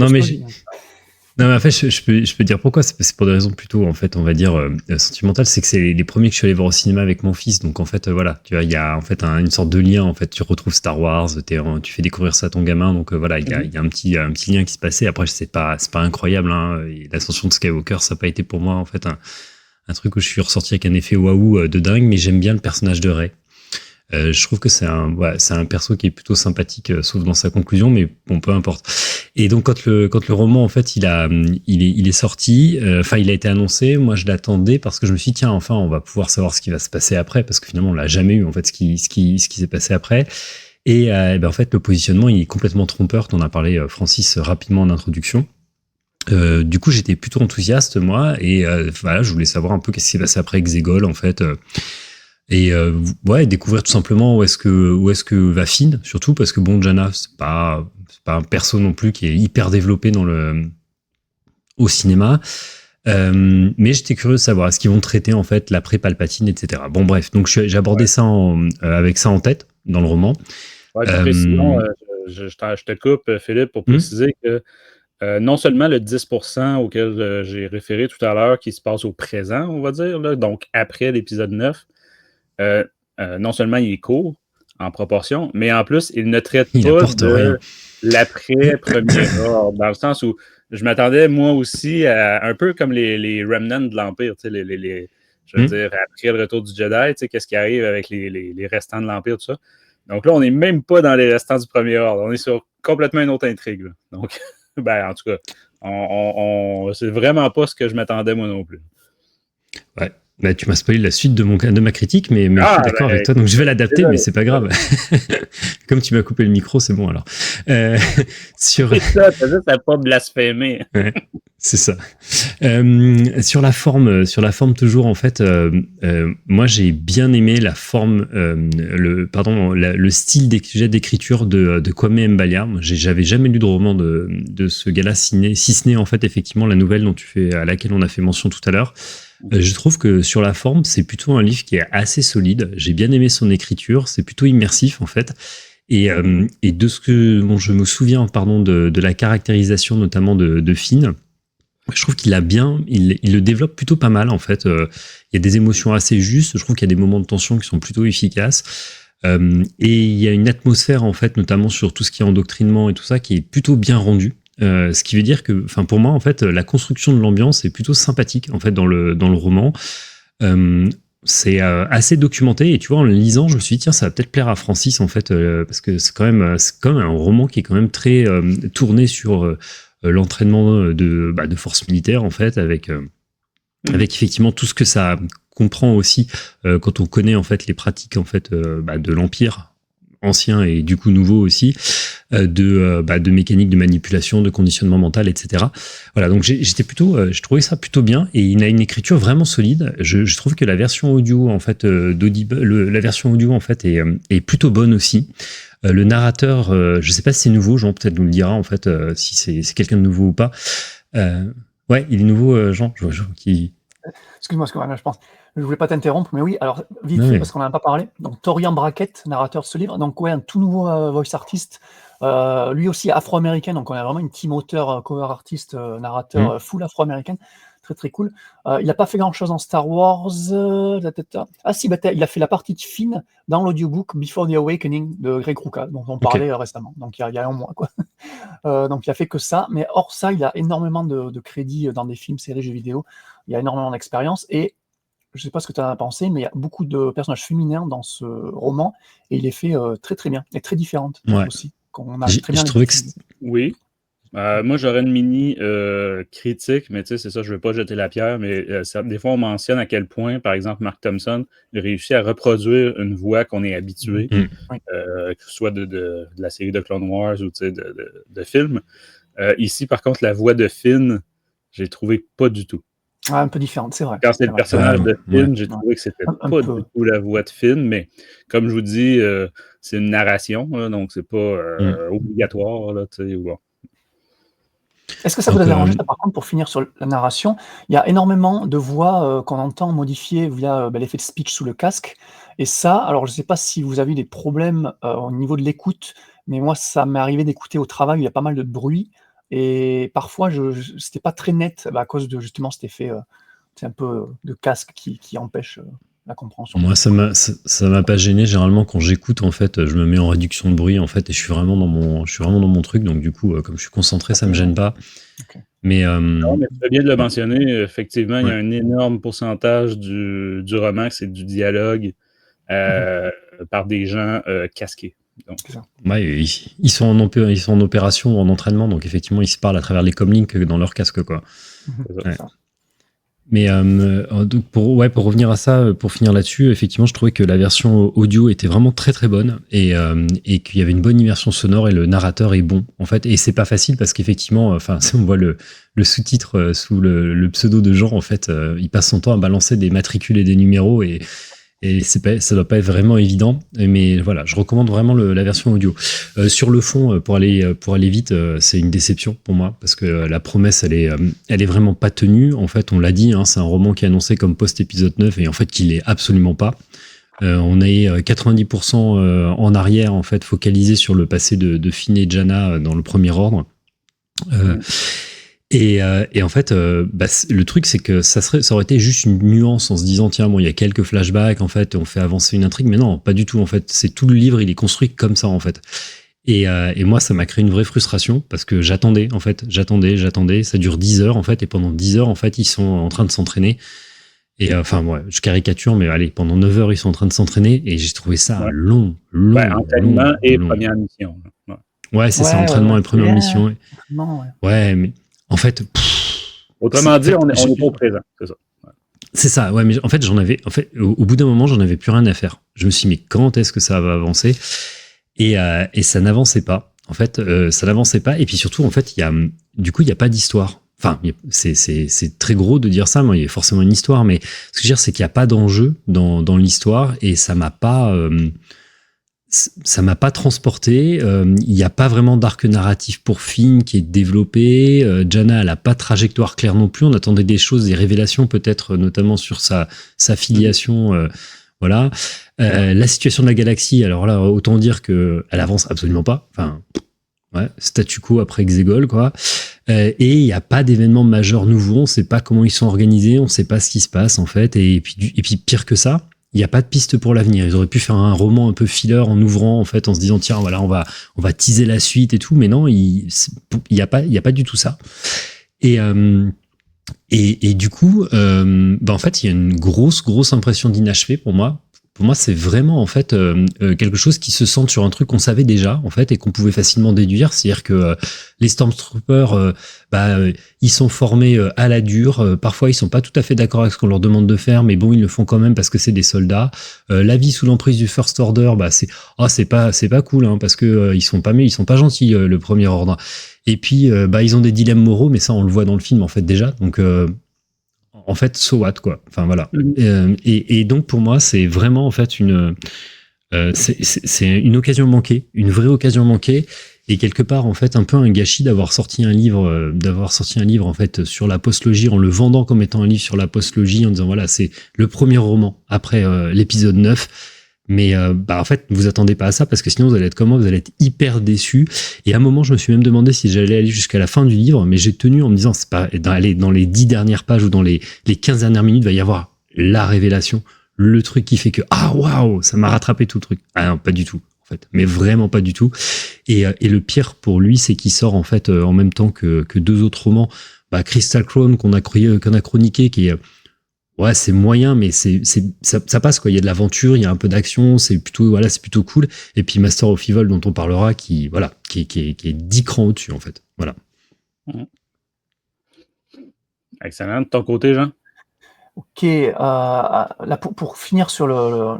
Non, mais en fait, je peux dire pourquoi. C'est pour des raisons plutôt, en fait, on va dire, sentimentales. C'est que c'est les premiers que je suis allé voir au cinéma avec mon fils. Donc, en fait, voilà, tu vois, il y a en fait une sorte de lien. En fait, tu retrouves Star Wars, tu fais découvrir ça à ton gamin. Donc, voilà, il y a un petit lien qui se passait. Après, c'est pas incroyable, hein. Et l'ascension de Skywalker, ça n'a pas été pour moi, en fait, un truc où je suis ressorti avec un effet waouh de dingue. Mais j'aime bien le personnage de Rey. Je trouve que c'est un perso qui est plutôt sympathique, sauf dans sa conclusion, mais bon, peu importe. Et donc quand le roman en fait il est sorti, il a été annoncé, moi je l'attendais parce que je me suis dit tiens, enfin on va pouvoir savoir ce qui va se passer après, parce que finalement on l'a jamais eu en fait ce qui s'est passé après. Et en fait le positionnement il est complètement trompeur. T'en as parlé Francis rapidement en introduction. Du coup j'étais plutôt enthousiaste moi, et voilà, je voulais savoir un peu qu'est-ce qui s'est passé après Exegol en fait. Et découvrir tout simplement où est-ce que va Finn, surtout parce que bon, Jana c'est pas un perso non plus qui est hyper développé au cinéma, mais j'étais curieux de savoir est-ce qu'ils vont traiter en fait l'après Palpatine, etc. Bon bref, donc j'ai abordé ça avec ça en tête dans le roman. Je te coupe, Philippe, pour préciser que non seulement le 10% auquel j'ai référé tout à l'heure, qui se passe au présent, on va dire, là, donc après l'épisode 9, non seulement il est court en proportion, mais en plus, il ne traite Il pas apporte rien. de l'après-premier ordre, dans le sens où je m'attendais, moi aussi, à un peu comme les remnants de l'Empire, tu sais, je veux dire, après le retour du Jedi, tu sais, qu'est-ce qui arrive avec les restants de l'Empire, tout ça. Donc là, on n'est même pas dans les restants du premier ordre. On est sur complètement une autre intrigue, là. Donc, ben, en tout cas, c'est vraiment pas ce que je m'attendais, moi non plus. Ouais. Bah, tu m'as spoilé la suite de ma critique, mais je suis d'accord avec toi, donc je vais l'adapter, mais c'est pas grave. Comme tu m'as coupé le micro, c'est bon alors. C'est ça, t'as pas blasphémé. Ouais, c'est ça. Sur la forme toujours, en fait, moi j'ai bien aimé la forme, le style d'écriture de Kwame Mbalia. J'avais jamais lu de roman de ce gars-là, si ce n'est en fait effectivement la nouvelle à laquelle on a fait mention tout à l'heure. Je trouve que sur la forme, c'est plutôt un livre qui est assez solide. J'ai bien aimé son écriture, c'est plutôt immersif en fait. Et de ce que je me souviens, de la caractérisation notamment de Finn, je trouve qu'il il le développe plutôt pas mal en fait. Il y a des émotions assez justes. Je trouve qu'il y a des moments de tension qui sont plutôt efficaces. Et il y a une atmosphère en fait, notamment sur tout ce qui est endoctrinement et tout ça, qui est plutôt bien rendue. Ce qui veut dire que, pour moi, en fait, la construction de l'ambiance est plutôt sympathique en fait dans le roman. C'est assez documenté et tu vois, en le lisant, je me suis dit tiens, ça va peut-être plaire à Francis en fait, parce que c'est quand même un roman qui est quand même très tourné sur l'entraînement de forces militaires en fait, avec effectivement tout ce que ça comprend aussi quand on connaît en fait les pratiques en fait de l'Empire ancien et du coup nouveau aussi, de mécanique de manipulation, de conditionnement mental, etc. Voilà, donc je trouvais ça plutôt bien et il a une écriture vraiment solide. Je trouve que la version audio en fait la version audio en fait est plutôt bonne aussi. Le narrateur, je sais pas si c'est nouveau, Jean peut-être nous le dira en fait si c'est quelqu'un de nouveau ou pas. Ouais, il est nouveau, Jean qui. Excuse-moi, je pense. Je voulais pas t'interrompre, mais oui, alors vite fait, parce qu'on n'en a pas parlé. Donc Torian Brackett, narrateur de ce livre, donc ouais, un tout nouveau voice artist, lui aussi afro-américain, donc on a vraiment une team auteur, cover artiste, narrateur full afro-américain, très très cool. Il n'a pas fait grand-chose en Star Wars. Ah si, il a fait la partie de Finn dans l'audiobook Before the Awakening de Greg Rucka, dont on parlait récemment, donc il y a un mois, quoi. Donc il a fait que ça, mais hors ça, il a énormément de crédits dans des films, séries, jeux vidéo. Il y a énormément d'expérience et je ne sais pas ce que tu en as pensé, mais il y a beaucoup de personnages féminins dans ce roman et il est fait très très bien et très différente aussi. Je trouvais que oui. Moi, j'aurais une mini critique, mais tu sais, c'est ça, je ne veux pas jeter la pierre, mais des fois, on mentionne à quel point, par exemple, Mark Thompson réussit à reproduire une voix qu'on est habitué, que ce soit de la série de Clone Wars ou de films. Ici, par contre, la voix de Finn, j'ai trouvé pas du tout. Un peu différente, c'est vrai. Quand c'est le personnage de Finn, j'ai trouvé que c'était pas du tout la voix de Finn, mais comme je vous dis, c'est une narration, là, donc c'est pas obligatoire. Là, bon. Est-ce que ça vous a dérangé, par contre, pour finir sur la narration, il y a énormément de voix qu'on entend modifiées via l'effet de speech sous le casque, et ça, alors je ne sais pas si vous avez eu des problèmes au niveau de l'écoute, mais moi, ça m'est arrivé d'écouter au travail, il y a pas mal de bruit, et parfois, c'était pas très net à cause de justement cet effet un peu de casque qui empêche la compréhension. Moi, ça m'a pas gêné. Généralement, quand j'écoute, en fait, je me mets en réduction de bruit, en fait, et je suis vraiment dans mon truc. Donc, du coup, comme je suis concentré, ça me gêne pas. Okay. Mais tu fais bien de le mentionner. Effectivement, il y a un énorme pourcentage du roman, c'est du dialogue par des gens casqués. Donc. Ouais, ils sont en opération ou en entraînement, donc effectivement, ils se parlent à travers les comlinks dans leur casque, quoi. Ouais. Mais pour revenir à ça, pour finir là-dessus, effectivement, je trouvais que la version audio était vraiment très très bonne et qu'il y avait une bonne immersion sonore et le narrateur est bon, en fait. Et c'est pas facile parce qu'effectivement, on voit le sous-titre sous le pseudo de Jean, en fait, il passe son temps à balancer des matricules et des numéros et ça doit pas être vraiment évident, mais voilà, je recommande vraiment la version audio. Sur le fond, pour aller vite, c'est une déception pour moi parce que la promesse, elle est vraiment pas tenue. En fait, on l'a dit, c'est un roman qui est annoncé comme post-épisode 9 et en fait, qu'il est absolument pas. On est 90% en arrière, en fait, focalisé sur le passé de Finn et Jannah dans le premier ordre. Et en fait, le truc, c'est que ça aurait été juste une nuance en se disant, tiens, bon, il y a quelques flashbacks, en fait, on fait avancer une intrigue, mais non, pas du tout, en fait. C'est tout le livre, il est construit comme ça, en fait. Et moi, ça m'a créé une vraie frustration parce que j'attendais, ça dure 10 heures, en fait, et pendant 10 heures, en fait, ils sont en train de s'entraîner. Et je caricature, mais allez, pendant 9 heures, ils sont en train de s'entraîner, et j'ai trouvé ça long. Entraînement et long. première mission. Ouais, c'est ça, entraînement et première mission. Non, Ouais, mais en fait... Autrement dit, on est trop présent, c'est ça. C'est ça, ouais, mais en fait, au bout d'un moment, j'en avais plus rien à faire. Je me suis dit, mais quand est-ce que ça va avancer ? Et ça n'avançait pas. En fait, ça n'avançait pas. Et puis surtout, en fait, il y a pas d'histoire. Enfin, c'est très gros de dire ça, mais il y a forcément une histoire. Mais ce que je veux dire, c'est qu'il n'y a pas d'enjeu dans l'histoire, et ça m'a pas transporté. Il n'y a pas vraiment d'arc narratif pour Finn qui est développé. Jana, elle a pas de trajectoire claire non plus. On attendait des choses, des révélations peut-être, notamment sur sa filiation. Voilà. La situation de la galaxie, alors là, autant dire que elle avance absolument pas. Enfin, ouais, statu quo après Exegol, quoi. Et il n'y a pas d'événements majeurs nouveaux. On sait pas comment ils sont organisés. On sait pas ce qui se passe, en fait. Et puis pire que ça, il n'y a pas de piste pour l'avenir. Ils auraient pu faire un roman un peu filler en ouvrant, en fait, en se disant, tiens, voilà, on va teaser la suite et tout. Mais non, il y a pas du tout ça. Et du coup, en fait, il y a une grosse impression d'inachevé pour moi. Pour moi, c'est vraiment en fait quelque chose qui se centre sur un truc qu'on savait déjà, en fait, et qu'on pouvait facilement déduire. C'est-à-dire que les Stormtroopers, ils sont formés à la dure. Parfois, ils sont pas tout à fait d'accord avec ce qu'on leur demande de faire, mais bon, ils le font quand même parce que c'est des soldats. La vie sous l'emprise du First Order, c'est pas cool, hein, parce que ils sont pas gentils, le Premier Ordre. Et puis, ils ont des dilemmes moraux, mais ça, on le voit dans le film, en fait, déjà. Donc, en fait, so what, quoi. Enfin, voilà. Et donc, pour moi, c'est vraiment, en fait, c'est une occasion manquée, une vraie occasion manquée. Et quelque part, en fait, un peu un gâchis d'avoir sorti un livre, en fait, sur la postlogie, en le vendant comme étant un livre sur la postlogie, en disant, voilà, c'est le premier roman après l'épisode 9. Mais en fait, vous attendez pas à ça, parce que sinon vous allez être comme moi, vous allez être hyper déçus. Et à un moment, je me suis même demandé si j'allais aller jusqu'à la fin du livre, mais j'ai tenu en me disant, c'est pas dans les 10 dernières pages ou dans les 15 dernières minutes, il va y avoir la révélation, le truc qui fait que waouh, ça m'a rattrapé tout le truc. Ah non, pas du tout, en fait, mais vraiment pas du tout. Et le pire pour lui, c'est qu'il sort en fait en même temps que 2 autres romans, Crystal Crown qu'on a chroniqué, qui est ouais, c'est moyen, mais ça passe, quoi. Il y a de l'aventure, il y a un peu d'action, c'est plutôt cool. Et puis Master of Evil, dont on parlera, qui est 10 crans au-dessus, en fait. Voilà. Excellent. De ton côté, Jean? Ok. Là, pour finir sur le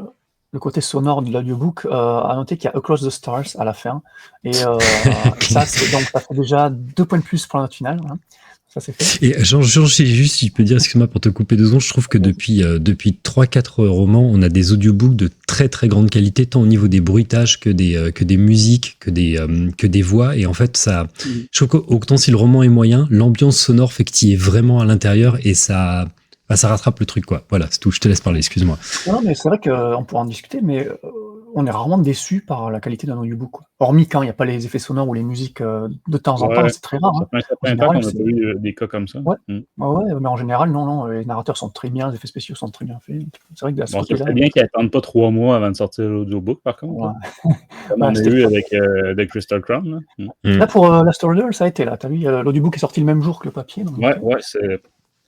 côté sonore de l'audiobook, à noter qu'il y a Across the Stars à la fin. Et ça fait déjà 2 points de plus pour la note finale. Hein. Ça, c'est fait. Et Jean, juste, si je peux dire, excuse-moi pour te couper 2 secondes, je trouve que depuis 3-4 romans, on a des audiobooks de très très grande qualité, tant au niveau des bruitages que des musiques, que des voix. Et en fait, ça, je trouve qu'autant si le roman est moyen, l'ambiance sonore fait que tu y es vraiment à l'intérieur, et ça rattrape le truc, quoi. Voilà, c'est tout. Je te laisse parler, excuse-moi. Non, mais c'est vrai qu'on pourra en discuter, mais on est rarement déçu par la qualité d'un audiobook, quoi. Hormis quand il n'y a pas les effets sonores ou les musiques de temps en temps, c'est très rare. Ça fait un temps qu'on a pas eu des cas comme ça. Ouais. Ouais, mais en général, non, les narrateurs sont très bien, les effets spéciaux sont très bien faits. C'est vrai que c'est très bien qu'ils n'attendent pas 3 mois avant de sortir l'audiobook, par contre. Ouais. Comme on a eu avec The Crystal Crown. Là, pour Last Order, ça a été là. T'as vu, l'audiobook est sorti le même jour que le papier. Donc,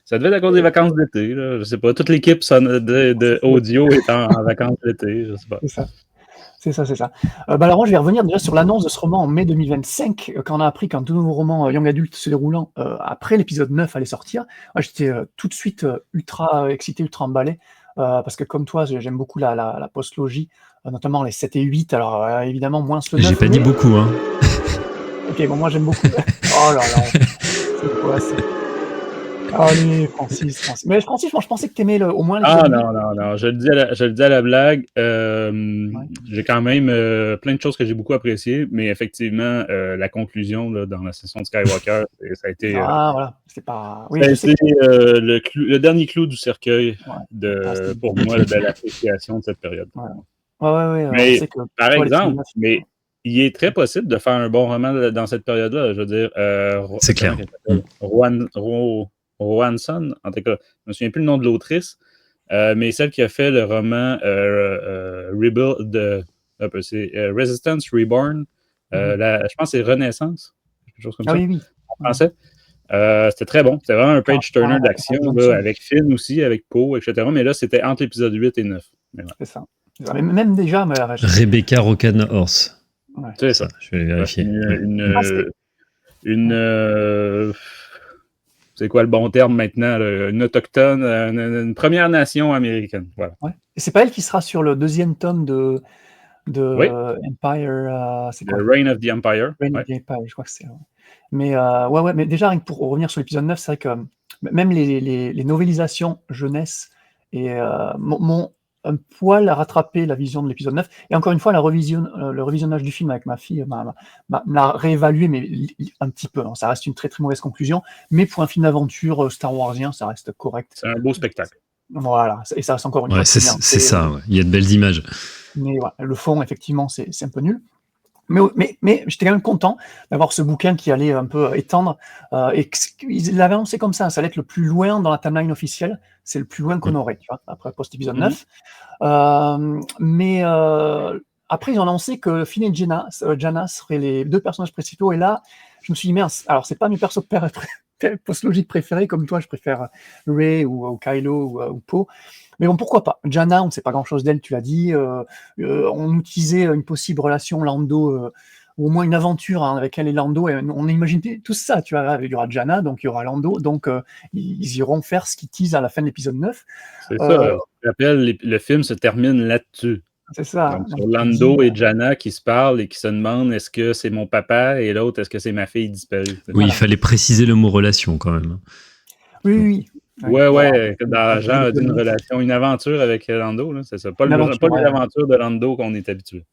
ça devait être à cause des vacances d'été. Je sais pas. Toute l'équipe de audio est en vacances d'été. Je sais pas. C'est ça. Alors moi, je vais revenir déjà sur l'annonce de ce roman en mai 2025, quand on a appris qu'un tout nouveau roman Young Adult se déroulant après l'épisode 9 allait sortir. Moi, j'étais tout de suite ultra excité, ultra emballé, parce que comme toi, j'aime beaucoup la postlogie, notamment les 7 et 8. Alors évidemment, moins le 9. J'ai pas dit beaucoup, hein. Ok, bon, moi j'aime beaucoup. Oh là là, c'est quoi ça? Allez, Francis. Mais Francis, moi je pensais que t'aimais au moins les non. Je le dis à la blague. J'ai quand même plein de choses que j'ai beaucoup appréciées, mais effectivement, la conclusion là, dans la session de Skywalker, ça a été. Voilà. C'est pas. Oui, ça a été le dernier clou du cercueil pour moi de l'appréciation de cette période. Ouais. Mais, par exemple, il est très possible de faire un bon roman dans cette période-là. Je veux dire, C'est clair. Roanson, en tout cas, je me souviens plus le nom de l'autrice, mais celle qui a fait le roman Resistance Reborn. Je pense que c'est Renaissance, quelque chose comme ça, oui. en français. C'était très bon. C'était vraiment un page-turner d'action, avec Finn aussi, avec Poe, etc. Mais là, c'était entre l'épisode 8 et 9. C'est ça. Même déjà... Rebecca Rocan-Horse. Ouais. C'est ça. Je vais vérifier. C'est quoi le bon terme maintenant? Une autochtone, une Première Nation américaine. Voilà. Ouais. Et c'est pas elle qui sera sur le deuxième tome de Oui. Empire. C'est quoi? Reign of the Empire. Reign of the Empire, je crois que c'est. Mais mais déjà, rien que pour revenir sur l'épisode 9, c'est vrai que même les novélisations jeunesse m'ont un poil rattrapé la vision de l'épisode 9. Et encore une fois, le revisionnage du film avec ma fille m'a réévalué, mais un petit peu. Ça reste une très très mauvaise conclusion. Mais pour un film d'aventure Star Warsien, ça reste correct. C'est un beau spectacle. Voilà, et ça reste encore une fois. C'est ça, ouais. Il y a de belles images. Mais voilà, le fond, effectivement, c'est un peu nul. Mais j'étais quand même content d'avoir ce bouquin qui allait un peu étendre. Et ils l'avaient annoncé comme ça allait être le plus loin dans la timeline officielle. C'est le plus loin qu'on aurait, tu vois, après post-épisode 9. Mais après, ils ont annoncé que Finn et Jana seraient les deux personnages principaux. Et là, je me suis dit, mince, alors c'est pas mes persos post-logiques préférés, comme toi, je préfère Rey ou Kylo ou Poe. Mais bon, pourquoi pas? Jana, on ne sait pas grand-chose d'elle, tu l'as dit. On utilisait une possible relation Lando, ou au moins une aventure avec elle et Lando. Et on imaginait tout ça, tu vois. Il y aura Jana, donc il y aura Lando. Donc, ils iront faire ce qu'ils teasent à la fin de l'épisode 9. C'est ça. Je rappelle, le film se termine là-dessus. C'est ça. Donc, sur Lando et Jana qui se parlent et qui se demandent est-ce que c'est mon papa et l'autre, est-ce que c'est ma fille disparue? Oui, voilà. Il fallait préciser le mot relation quand même. Oui. Ouais, dans Jean a dit une relation, une aventure avec Lando, là, c'est ça. Pas les aventures de Lando qu'on est habitué.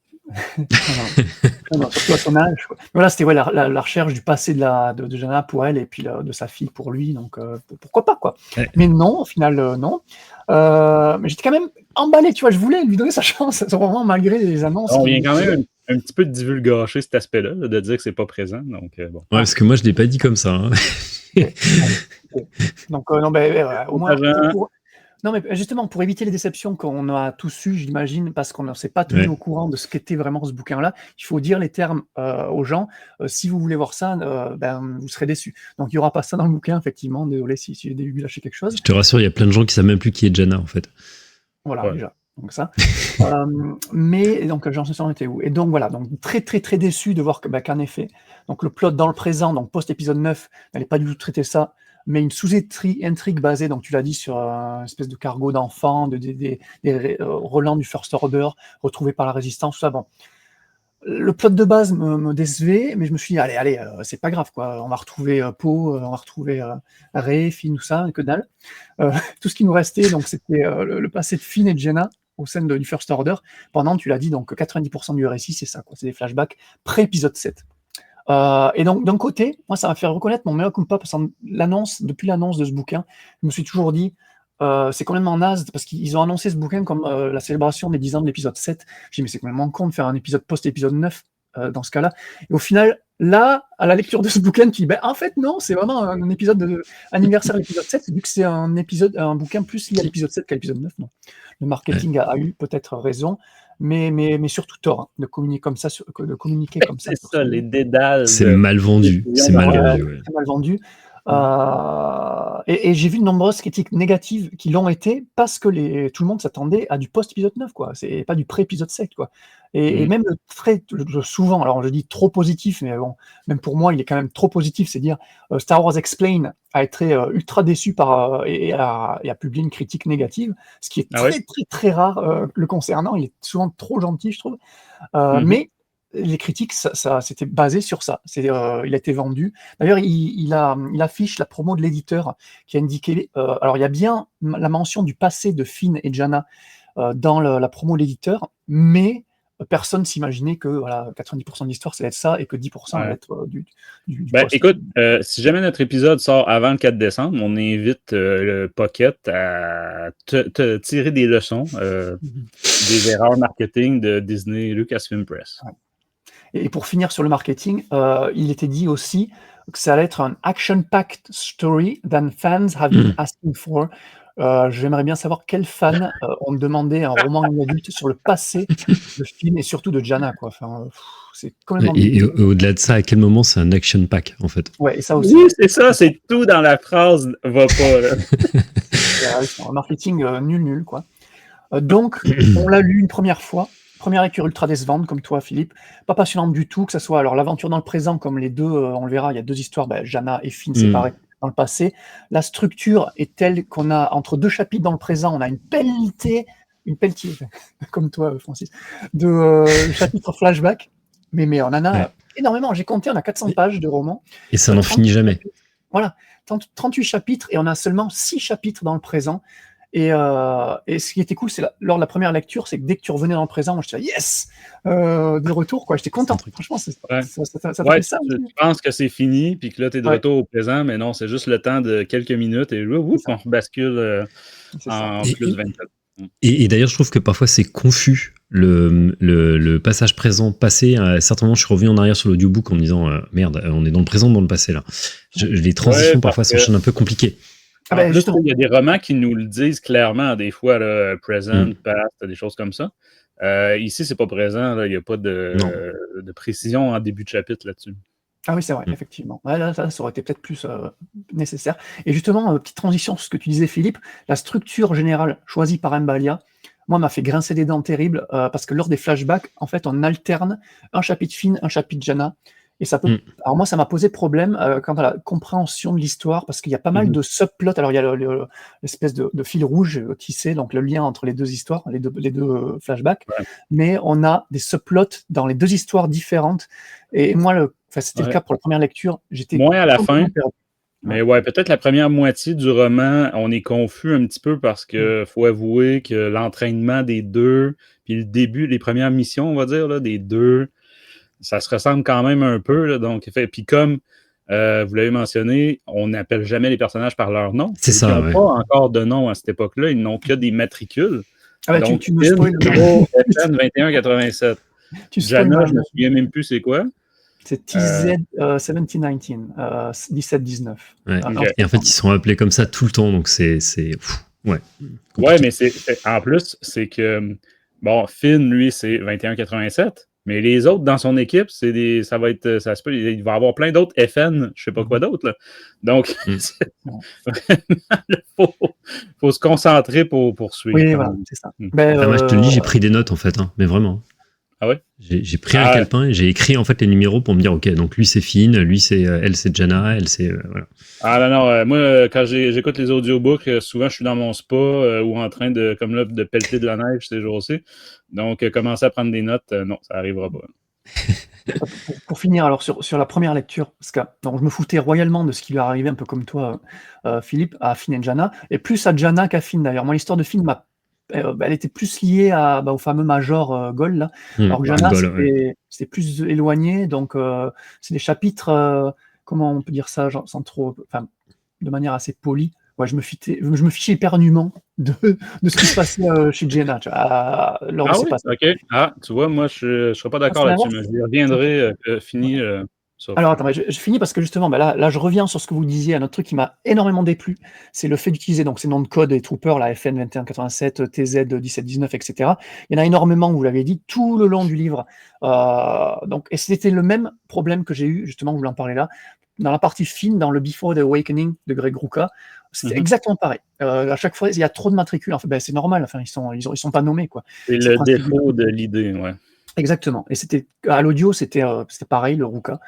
non, surtout à son âge. Voilà, c'était la recherche du passé de Jana pour elle et puis de sa fille pour lui. Donc pourquoi pas, quoi. Ouais. Mais non, au final, non. Mais j'étais quand même emballé, tu vois. Je voulais lui donner sa chance, vraiment, malgré les annonces. On vient quand même un petit peu de divulgacher cet aspect-là, de dire que c'est pas présent. Donc, bon. Ouais, parce que moi, je l'ai pas dit comme ça. Hein. Donc, non, au moins. Non, mais justement, pour éviter les déceptions qu'on a tous eues, j'imagine, parce qu'on ne s'est pas tenu au courant de ce qu'était vraiment ce bouquin-là, il faut dire les termes aux gens. Si vous voulez voir ça, vous serez déçus. Donc, il n'y aura pas ça dans le bouquin, effectivement. Désolé si j'ai dû lâcher quelque chose. Je te rassure, il y a plein de gens qui ne savent même plus qui est Jana, en fait. Voilà, déjà. Donc ça. Mais donc j'en sais était où. Et donc voilà, donc très très très déçu de voir qu'en effet, donc le plot dans le présent, donc post-épisode 9, n'allait pas du tout traiter ça, mais une sous-intrigue basée, donc tu l'as dit, sur une espèce de cargo d'enfants, des relents du First Order, retrouvés par la Résistance, tout ça. Bon. Le plot de base me décevait, mais je me suis dit, allez, c'est pas grave, quoi. On va retrouver Poe, on va retrouver Rey, Finn, tout ça, que dalle. Tout ce qui nous restait, donc c'était le passé de Finn et de Jana au sein du First Order. Pendant, tu l'as dit, donc 90% du récit, c'est ça, quoi. C'est des flashbacks pré-épisode 7. Et donc, d'un côté, moi, ça m'a fait reconnaître mon mea culpa, parce que depuis l'annonce de ce bouquin, je me suis toujours dit, c'est complètement naze, parce qu'ils ont annoncé ce bouquin comme la célébration des 10 ans de l'épisode 7. J'ai dit, mais c'est complètement con de faire un épisode post-épisode 9 dans ce cas-là. Et au final, là, à la lecture de ce bouquin, tu dis, en fait, non, c'est vraiment un épisode anniversaire de l'épisode 7, vu que c'est un bouquin plus lié à l'épisode 7 qu'à l'épisode 9. Non. Le marketing a eu peut-être raison, mais surtout tort, de communiquer comme ça. C'est ça, les dédales. C'est mal vendu. C'est mal vendu. Et j'ai vu de nombreuses critiques négatives qui l'ont été parce que tout le monde s'attendait à du post-épisode 9, quoi. C'est pas du pré-épisode 7, quoi. Et même souvent, alors je dis trop positif, mais bon, même pour moi, il est quand même trop positif, c'est dire Star Wars Explain a été ultra déçu et a publié une critique négative, ce qui est très rare le concernant. Il est souvent trop gentil, je trouve. Mais les critiques, ça c'était basé sur ça. Il a été vendu. D'ailleurs, il affiche la promo de l'éditeur qui a indiqué. Alors, il y a bien la mention du passé de Finn et Jana dans la promo de l'éditeur, mais personne s'imaginait que 90% de l'histoire, ça va être ça et que 10% va être du écoute, si jamais notre épisode sort avant le 4 décembre, on invite le Pocket à te tirer des leçons des erreurs marketing de Disney Lucasfilm Press. Ouais. Et pour finir sur le marketing, il était dit aussi que ça allait être un action-packed story that fans have been asking for. J'aimerais bien savoir quels fans ont demandé un roman adulte sur le passé de Finn et surtout de Jana, quoi. Enfin, c'est complètement Et débile. au-delà de ça, à quel moment c'est un action pack, en fait? Ouais, et ça aussi. Oui, c'est ça, c'est tout dans la phrase va pas, là. C'est un marketing nul, quoi. Donc, on l'a lu une première fois. Première lecture ultra décevante, comme toi, Philippe. Pas passionnante du tout, que ce soit alors l'aventure dans le présent, comme les deux, on le verra, il y a 2 histoires, Jana et Finn séparés dans le passé. La structure est telle qu'on a, entre 2 chapitres dans le présent, on a une pelletée, comme toi, Francis, de chapitres flashback. Mais on en a énormément. J'ai compté, on a 400 pages de romans. Et ça n'en finit jamais. Voilà, 38 chapitres, et on a seulement 6 chapitres dans le présent. Et ce qui était cool, c'est lors de la première lecture, c'est que dès que tu revenais dans le présent, moi j'étais là, yes, de retour, quoi. J'étais content. Franchement, ça fait ça. Tu penses que c'est fini, puis que là, tu es de retour au présent, mais non, c'est juste le temps de quelques minutes et on rebascule en plus 24. Et d'ailleurs, je trouve que parfois c'est confus le passage présent-passé. À certains moments, je suis revenu en arrière sur l'audiobook en me disant merde, on est dans le présent ou dans le passé là. Les transitions parfois s'enchaînent un peu compliquées. Justement, il y a des romans qui nous le disent clairement, des fois, là, present, past, des choses comme ça. Ici, c'est pas présent, il n'y a pas de précision en début de chapitre là-dessus. Ah oui, c'est vrai, effectivement. Ouais, là, ça aurait été peut-être plus nécessaire. Et justement, petite transition sur ce que tu disais, Philippe, la structure générale choisie par Mbalia, moi, m'a fait grincer des dents terribles, parce que lors des flashbacks, en fait, on alterne un chapitre Finn, un chapitre Jana. Et ça peut. Alors moi, ça m'a posé problème quant à la compréhension de l'histoire, parce qu'il y a pas mal de subplots. Alors il y a l'espèce de fil rouge tissé, donc le lien entre les deux histoires, les deux flashbacks. Ouais. Mais on a des subplots dans les deux histoires différentes. Et moi, c'était le cas pour la première lecture. J'étais moins à la fin. Mais ouais, peut-être la première moitié du roman, on est confus un petit peu parce que faut avouer que l'entraînement des deux, puis le début, les premières missions, on va dire, là, des deux, ça se ressemble quand même un peu. Là, donc, puis comme vous l'avez mentionné, on n'appelle jamais les personnages par leur nom. C'est ça, ils n'ont pas encore de nom à cette époque-là. Ils n'ont que des matricules. Donc, tu me spoil FN 2187. Jana, je ne me souviens même plus c'est quoi. C'est TZ 1719, 1719. Ouais. Okay. Et en fait, ils sont appelés comme ça tout le temps, donc c'est ouais. Ouais, mais en plus, c'est que bon, Finn, lui, c'est 2187. Mais les autres dans son équipe, il va y avoir plein d'autres FN, je sais pas quoi d'autre. Là. Donc, vraiment, faut se concentrer pour suivre. Oui, voilà, c'est ça. Moi, je te le dis, j'ai pris des notes en fait, mais vraiment. Ah ouais? J'ai pris un calepin et j'ai écrit en fait les numéros pour me dire ok, donc lui c'est Finn, lui c'est elle c'est Jana, elle c'est voilà. Ah non, moi quand j'écoute les audiobooks, souvent je suis dans mon spa ou en train de pelleter de la neige ces jours-ci. Donc commencer à prendre des notes, non, ça arrivera pas. Pour finir alors sur la première lecture, parce que donc, je me foutais royalement de ce qui lui arrivait, un peu comme toi, Philippe, à Finn et Jana, et plus à Jana qu'à Finn d'ailleurs. Moi, l'histoire de Finn elle était plus liée au fameux Major Gol là. Alors que Jana, c'était plus éloigné, donc c'est des chapitres, comment on peut dire ça, genre, sans trop, enfin, de manière assez polie. Ouais, je me fichais épernument de ce qui se passait chez Jenna. Lors de ces passages. Ok. Tu vois, moi, je ne serais pas d'accord là-dessus, mais je reviendrai fini. Alors attends, je finis parce que justement, là, je reviens sur ce que vous disiez, un autre truc qui m'a énormément déplu, c'est le fait d'utiliser donc ces noms de code des troopers, la FN 2187, TZ 1719, etc. Il y en a énormément, vous l'avez dit, tout le long du livre. Et c'était le même problème que j'ai eu, justement, vous en parlez là, dans la partie fine, dans le Before the Awakening de Greg Rucka. C'était exactement pareil. À chaque fois, il y a trop de matricules. En fait, c'est normal. Enfin, ils sont pas nommés, quoi. C'est le défaut de l'idée, ouais. Exactement. Et à l'audio, c'était pareil, le Rucka.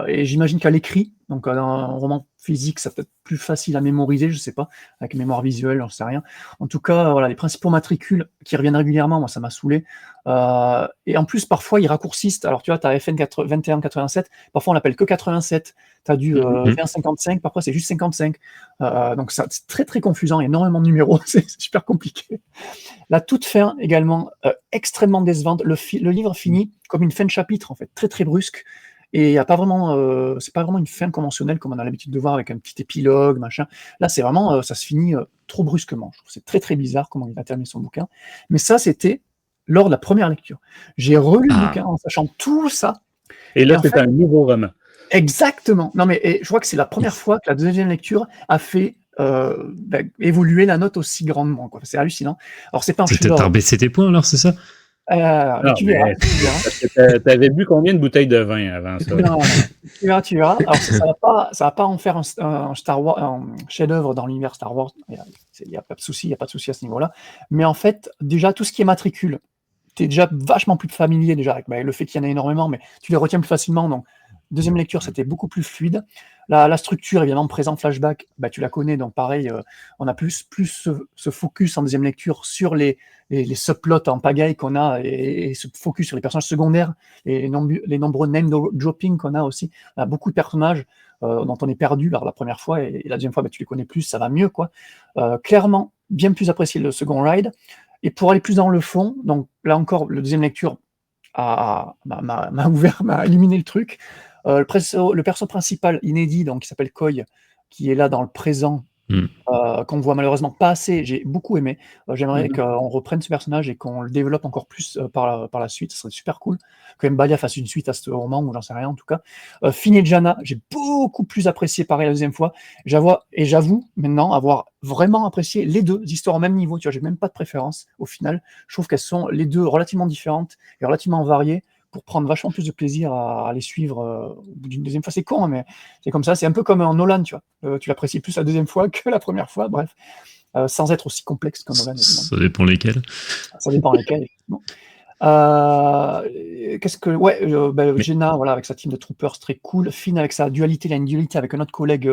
Et j'imagine qu'à l'écrit, donc un roman physique, ça peut être plus facile à mémoriser, je sais pas, avec mémoire visuelle, j'en sais rien. En tout cas, voilà, les principaux matricules qui reviennent régulièrement, moi, ça m'a saoulé. Et en plus, parfois, ils raccourcissent. Alors, tu vois, tu as FN 2187, parfois on l'appelle que 87. Tu as du 2055, parfois c'est juste 55. Donc, c'est très, très confusant. Il y a énormément de numéros. C'est super compliqué. La toute fin, également, extrêmement décevante. Le livre finit comme une fin de chapitre, en fait, très, très brusque. Et il y a pas vraiment, c'est pas vraiment une fin conventionnelle comme on a l'habitude de voir avec un petit épilogue, machin. Là, c'est vraiment, ça se finit trop brusquement. Je trouve que c'est très, très bizarre comment il a terminé son bouquin. Mais ça, c'était lors de la première lecture. J'ai relu le Ah. bouquin en sachant tout ça. Et là, Et en c'est fait- un nouveau roman. Exactement. Non, mais je crois que c'est la première fois que la deuxième lecture a fait évoluer la note aussi grandement, quoi. C'est hallucinant. Alors, c'est pas un T'as thriller. rebaissé tes points alors, c'est ça? Mais Non, tu verras. mais Tu verras. parce que t'avais bu combien de bouteilles de vin avant ça? Non, tu verras. Alors, ça va pas en faire un Star Wars, un chef-d'œuvre dans l'univers Star Wars. Il y a pas de souci, à ce niveau-là. Mais en fait, déjà, tout ce qui est matricule, tu es déjà vachement plus familier déjà avec le fait qu'il y en a énormément, mais tu les retiens plus facilement. Donc, deuxième lecture, c'était beaucoup plus fluide. La structure, évidemment, présent flashback, tu la connais, donc pareil, on a plus ce focus en deuxième lecture sur les subplots en pagaille qu'on a et ce focus sur les personnages secondaires et les nombreux name dropping qu'on a aussi. On a beaucoup de personnages dont on est perdu la première fois et la deuxième fois, tu les connais plus, ça va mieux, quoi. Clairement, bien plus apprécié le second ride. Et pour aller plus dans le fond, donc là encore, le deuxième lecture m'a illuminé le truc. Le perso principal inédit, donc qui s'appelle Coy, qui est là dans le présent, qu'on voit malheureusement pas assez. J'ai beaucoup aimé. J'aimerais qu'on reprenne ce personnage et qu'on le développe encore plus par la suite. Ce serait super cool que Mbalia fasse une suite à ce roman, ou j'en sais rien en tout cas. Finn et Jana, j'ai beaucoup plus apprécié pareil la deuxième fois. J'avoue maintenant avoir vraiment apprécié les deux histoires au même niveau. Tu vois, j'ai même pas de préférence au final. Je trouve qu'elles sont les deux relativement différentes et relativement variées, pour prendre vachement plus de plaisir à les suivre au bout d'une deuxième fois. C'est con, mais c'est comme ça. C'est un peu comme en Nolan, tu vois. Tu l'apprécies plus la deuxième fois que la première fois, bref. Sans être aussi complexe qu'en Nolan, évidemment. Ça dépend lesquels. Ça dépend lesquels, effectivement. Jenna, voilà, avec sa team de troopers, très cool. Finn avec sa dualité, il a une dualité avec un autre collègue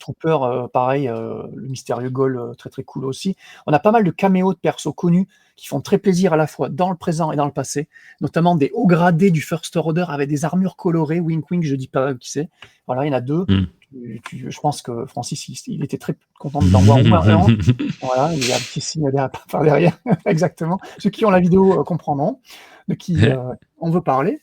trooper, pareil, le mystérieux Gaulle, très très cool aussi. On a pas mal de caméos de persos connus qui font très plaisir à la fois dans le présent et dans le passé, notamment des hauts gradés du First Order avec des armures colorées, wink wink, je dis pas qui c'est. Voilà, il y en a deux. Je pense que Francis, il était très content d'en voir au moins un. Voilà, il y a un petit signe par derrière, exactement. Ceux qui ont la vidéo comprendront de qui on veut parler.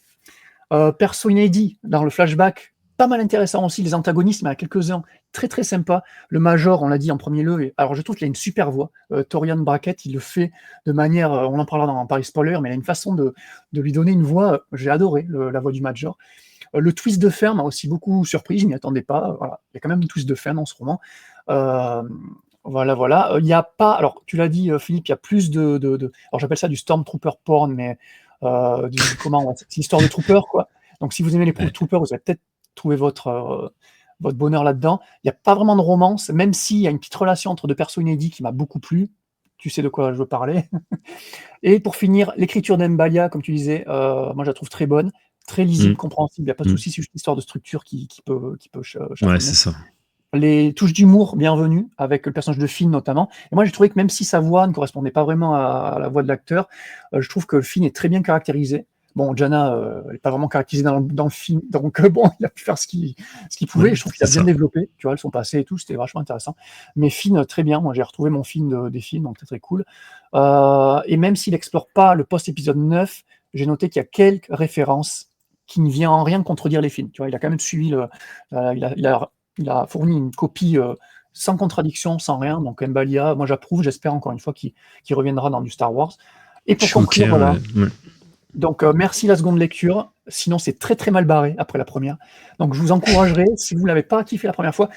Perso inédit dans le flashback, pas mal intéressant aussi, les antagonistes, mais à quelques-uns, très très sympa. Le Major, on l'a dit en premier lieu, alors je trouve qu'il a une super voix. Torian Brackett, il le fait de manière, on en parlera dans Paris Spoiler, mais il a une façon de lui donner une voix, j'ai adoré la voix du Major. Le twist de fin m'a aussi beaucoup surpris, je n'y attendais pas. Voilà. Il y a quand même un twist de fin dans ce roman. Voilà. Il n'y a pas, alors tu l'as dit Philippe, il y a plus de alors j'appelle ça du Stormtrooper porn, mais c'est une histoire de trooper, quoi. Donc si vous aimez les troopers, vous allez peut-être trouver votre bonheur là-dedans. Il n'y a pas vraiment de romance, même s'il y a une petite relation entre deux persos inédits qui m'a beaucoup plu. Tu sais de quoi je veux parler. Et pour finir, l'écriture d'Mbalia, comme tu disais, moi je la trouve très bonne, très lisible, compréhensible. Il n'y a pas de souci, c'est juste une histoire de structure qui peut chafouiner. Ouais, c'est ça. Les touches d'humour bienvenues, avec le personnage de Finn notamment. Et moi, j'ai trouvé que même si sa voix ne correspondait pas vraiment à la voix de l'acteur, je trouve que Finn est très bien caractérisé. Bon, Jana n'est pas vraiment caractérisée dans le film, donc il a pu faire ce qu'il pouvait. Je trouve qu'il a bien développé, tu vois, son passé et tout, c'était vachement intéressant. Mais Finn, très bien. Moi, j'ai retrouvé mon Finn des films, donc très très cool. Et même s'il n'explore pas le post-épisode 9, j'ai noté qu'il y a quelques références qui ne viennent en rien contredire les films. Tu vois, il a quand même suivi il a fourni une copie sans contradiction, sans rien. Donc Mbalia, moi j'approuve, j'espère encore une fois qu'il reviendra dans du Star Wars. Et pour conclure, voilà. Ouais. Donc merci la seconde lecture. Sinon c'est très très mal barré après la première. Donc je vous encouragerai, si vous ne l'avez pas kiffé la première fois,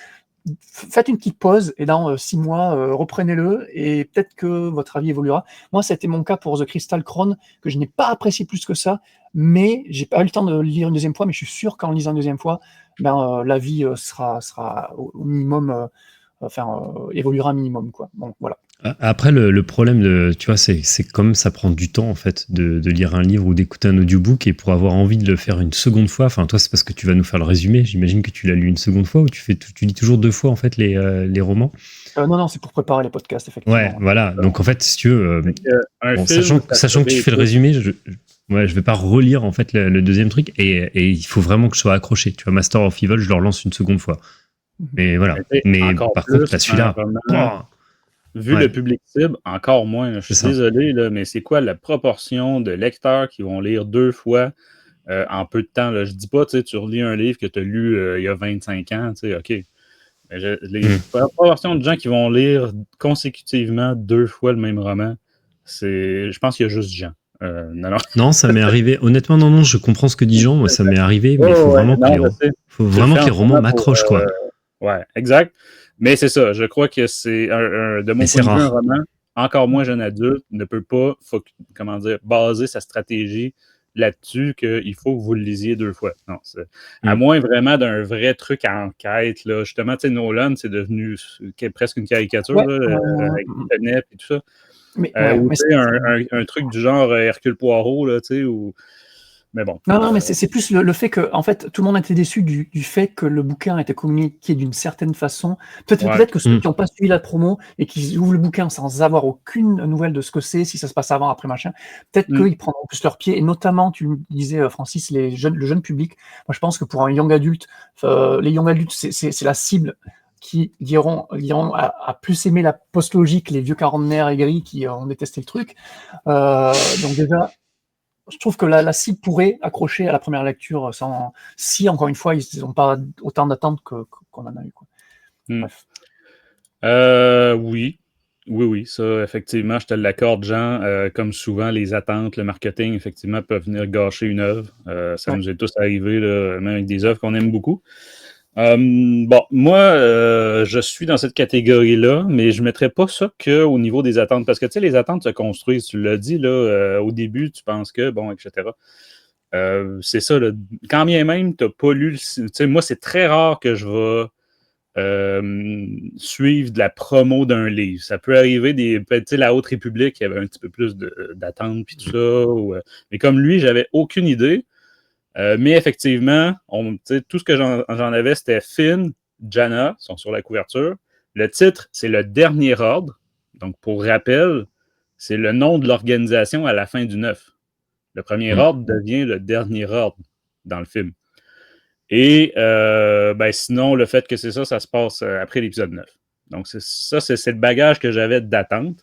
faites une petite pause et dans 6 mois, reprenez-le et peut-être que votre avis évoluera. Moi, ça a été mon cas pour The Crystal Crown, que je n'ai pas apprécié plus que ça, mais j'ai pas eu le temps de le lire une deuxième fois, mais je suis sûr qu'en lisant une deuxième fois, l'avis sera au minimum, évoluera un minimum, quoi. Bon, voilà. Après, le problème, tu vois, c'est comme ça prend du temps, en fait, de lire un livre ou d'écouter un audiobook, et pour avoir envie de le faire une seconde fois, enfin, toi, c'est parce que tu vas nous faire le résumé, j'imagine que tu l'as lu une seconde fois, ou tu lis toujours 2 fois, en fait, les romans? Non, c'est pour préparer les podcasts, effectivement. Ouais, voilà. Donc, en fait, si tu veux, sachant que tu fais le résumé, je vais pas relire, en fait, le deuxième truc, et il faut vraiment que je sois accroché. Tu vois, Master of Evil, je le relance une seconde fois. Mais voilà. Mais par contre, là, celui-là... Vu le public cible, encore moins. Je suis désolé, là, mais c'est quoi la proportion de lecteurs qui vont lire 2 fois en peu de temps? Là? Je dis pas, tu relis un livre que tu as lu il y a 25 ans, OK. Mais la proportion de gens qui vont lire consécutivement 2 fois le même roman, je pense qu'il y a juste Jean. Non. Non, ça m'est arrivé. Honnêtement, non, je comprends ce que dit Jean. Moi, ça m'est arrivé, mais il faut vraiment que les romans m'accrochent, quoi. Ouais, exact. Mais c'est ça. Je crois que c'est de mon point de vue, un roman, encore moins jeune adulte, ne peut pas, baser sa stratégie là-dessus qu'il faut que vous le lisiez 2 fois. Non, à moins vraiment d'un vrai truc à enquête, là. Justement, tu sais, Nolan, c'est devenu presque une caricature, avec les fenêtres et tout ça. Ou tu sais, un truc du genre Hercule Poirot, là, tu sais, ou... Mais bon. Non, mais c'est plus le fait que, en fait, tout le monde était déçu du fait que le bouquin était communiqué d'une certaine façon. Peut-être que ceux qui n'ont pas suivi la promo et qui ouvrent le bouquin sans avoir aucune nouvelle de ce que c'est, si ça se passe avant, après, machin, peut-être qu'ils prendront plus leur pied. Et notamment, tu le disais, Francis, le jeune public. Moi, je pense que pour un young adulte, les young adultes, c'est la cible qui iront à plus aimer la post-logique, les vieux quarantenaires aigris qui ont détesté le truc. Donc déjà, je trouve que la cible pourrait accrocher à la première lecture si, encore une fois, ils n'ont pas autant d'attentes qu'on en a eu. Quoi. Bref. Oui, ça, effectivement, je te l'accorde, Jean. Comme souvent, les attentes, le marketing, effectivement, peuvent venir gâcher une œuvre. Ça nous est tous arrivé, là, même avec des œuvres qu'on aime beaucoup. Moi, je suis dans cette catégorie-là, mais je ne mettrais pas ça qu'au niveau des attentes, parce que, tu sais, les attentes se construisent, tu l'as dit, là, au début, tu penses que, bon, etc. C'est ça, là, quand bien même, tu n'as pas lu, tu sais, moi, c'est très rare que je vais suivre de la promo d'un livre. Ça peut arriver, tu sais, La Haute République, il y avait un petit peu plus d'attentes, puis tout ça, mais comme lui, j'avais aucune idée. Mais effectivement, tout ce que j'en avais, c'était Finn, Jana, sont sur la couverture. Le titre, c'est Le Dernier Ordre. Donc, pour rappel, c'est le nom de l'organisation à la fin du 9. Le Premier Ordre devient le Dernier Ordre dans le film. Et sinon, le fait que c'est ça se passe après l'épisode 9. Donc, c'est le bagage que j'avais d'attente.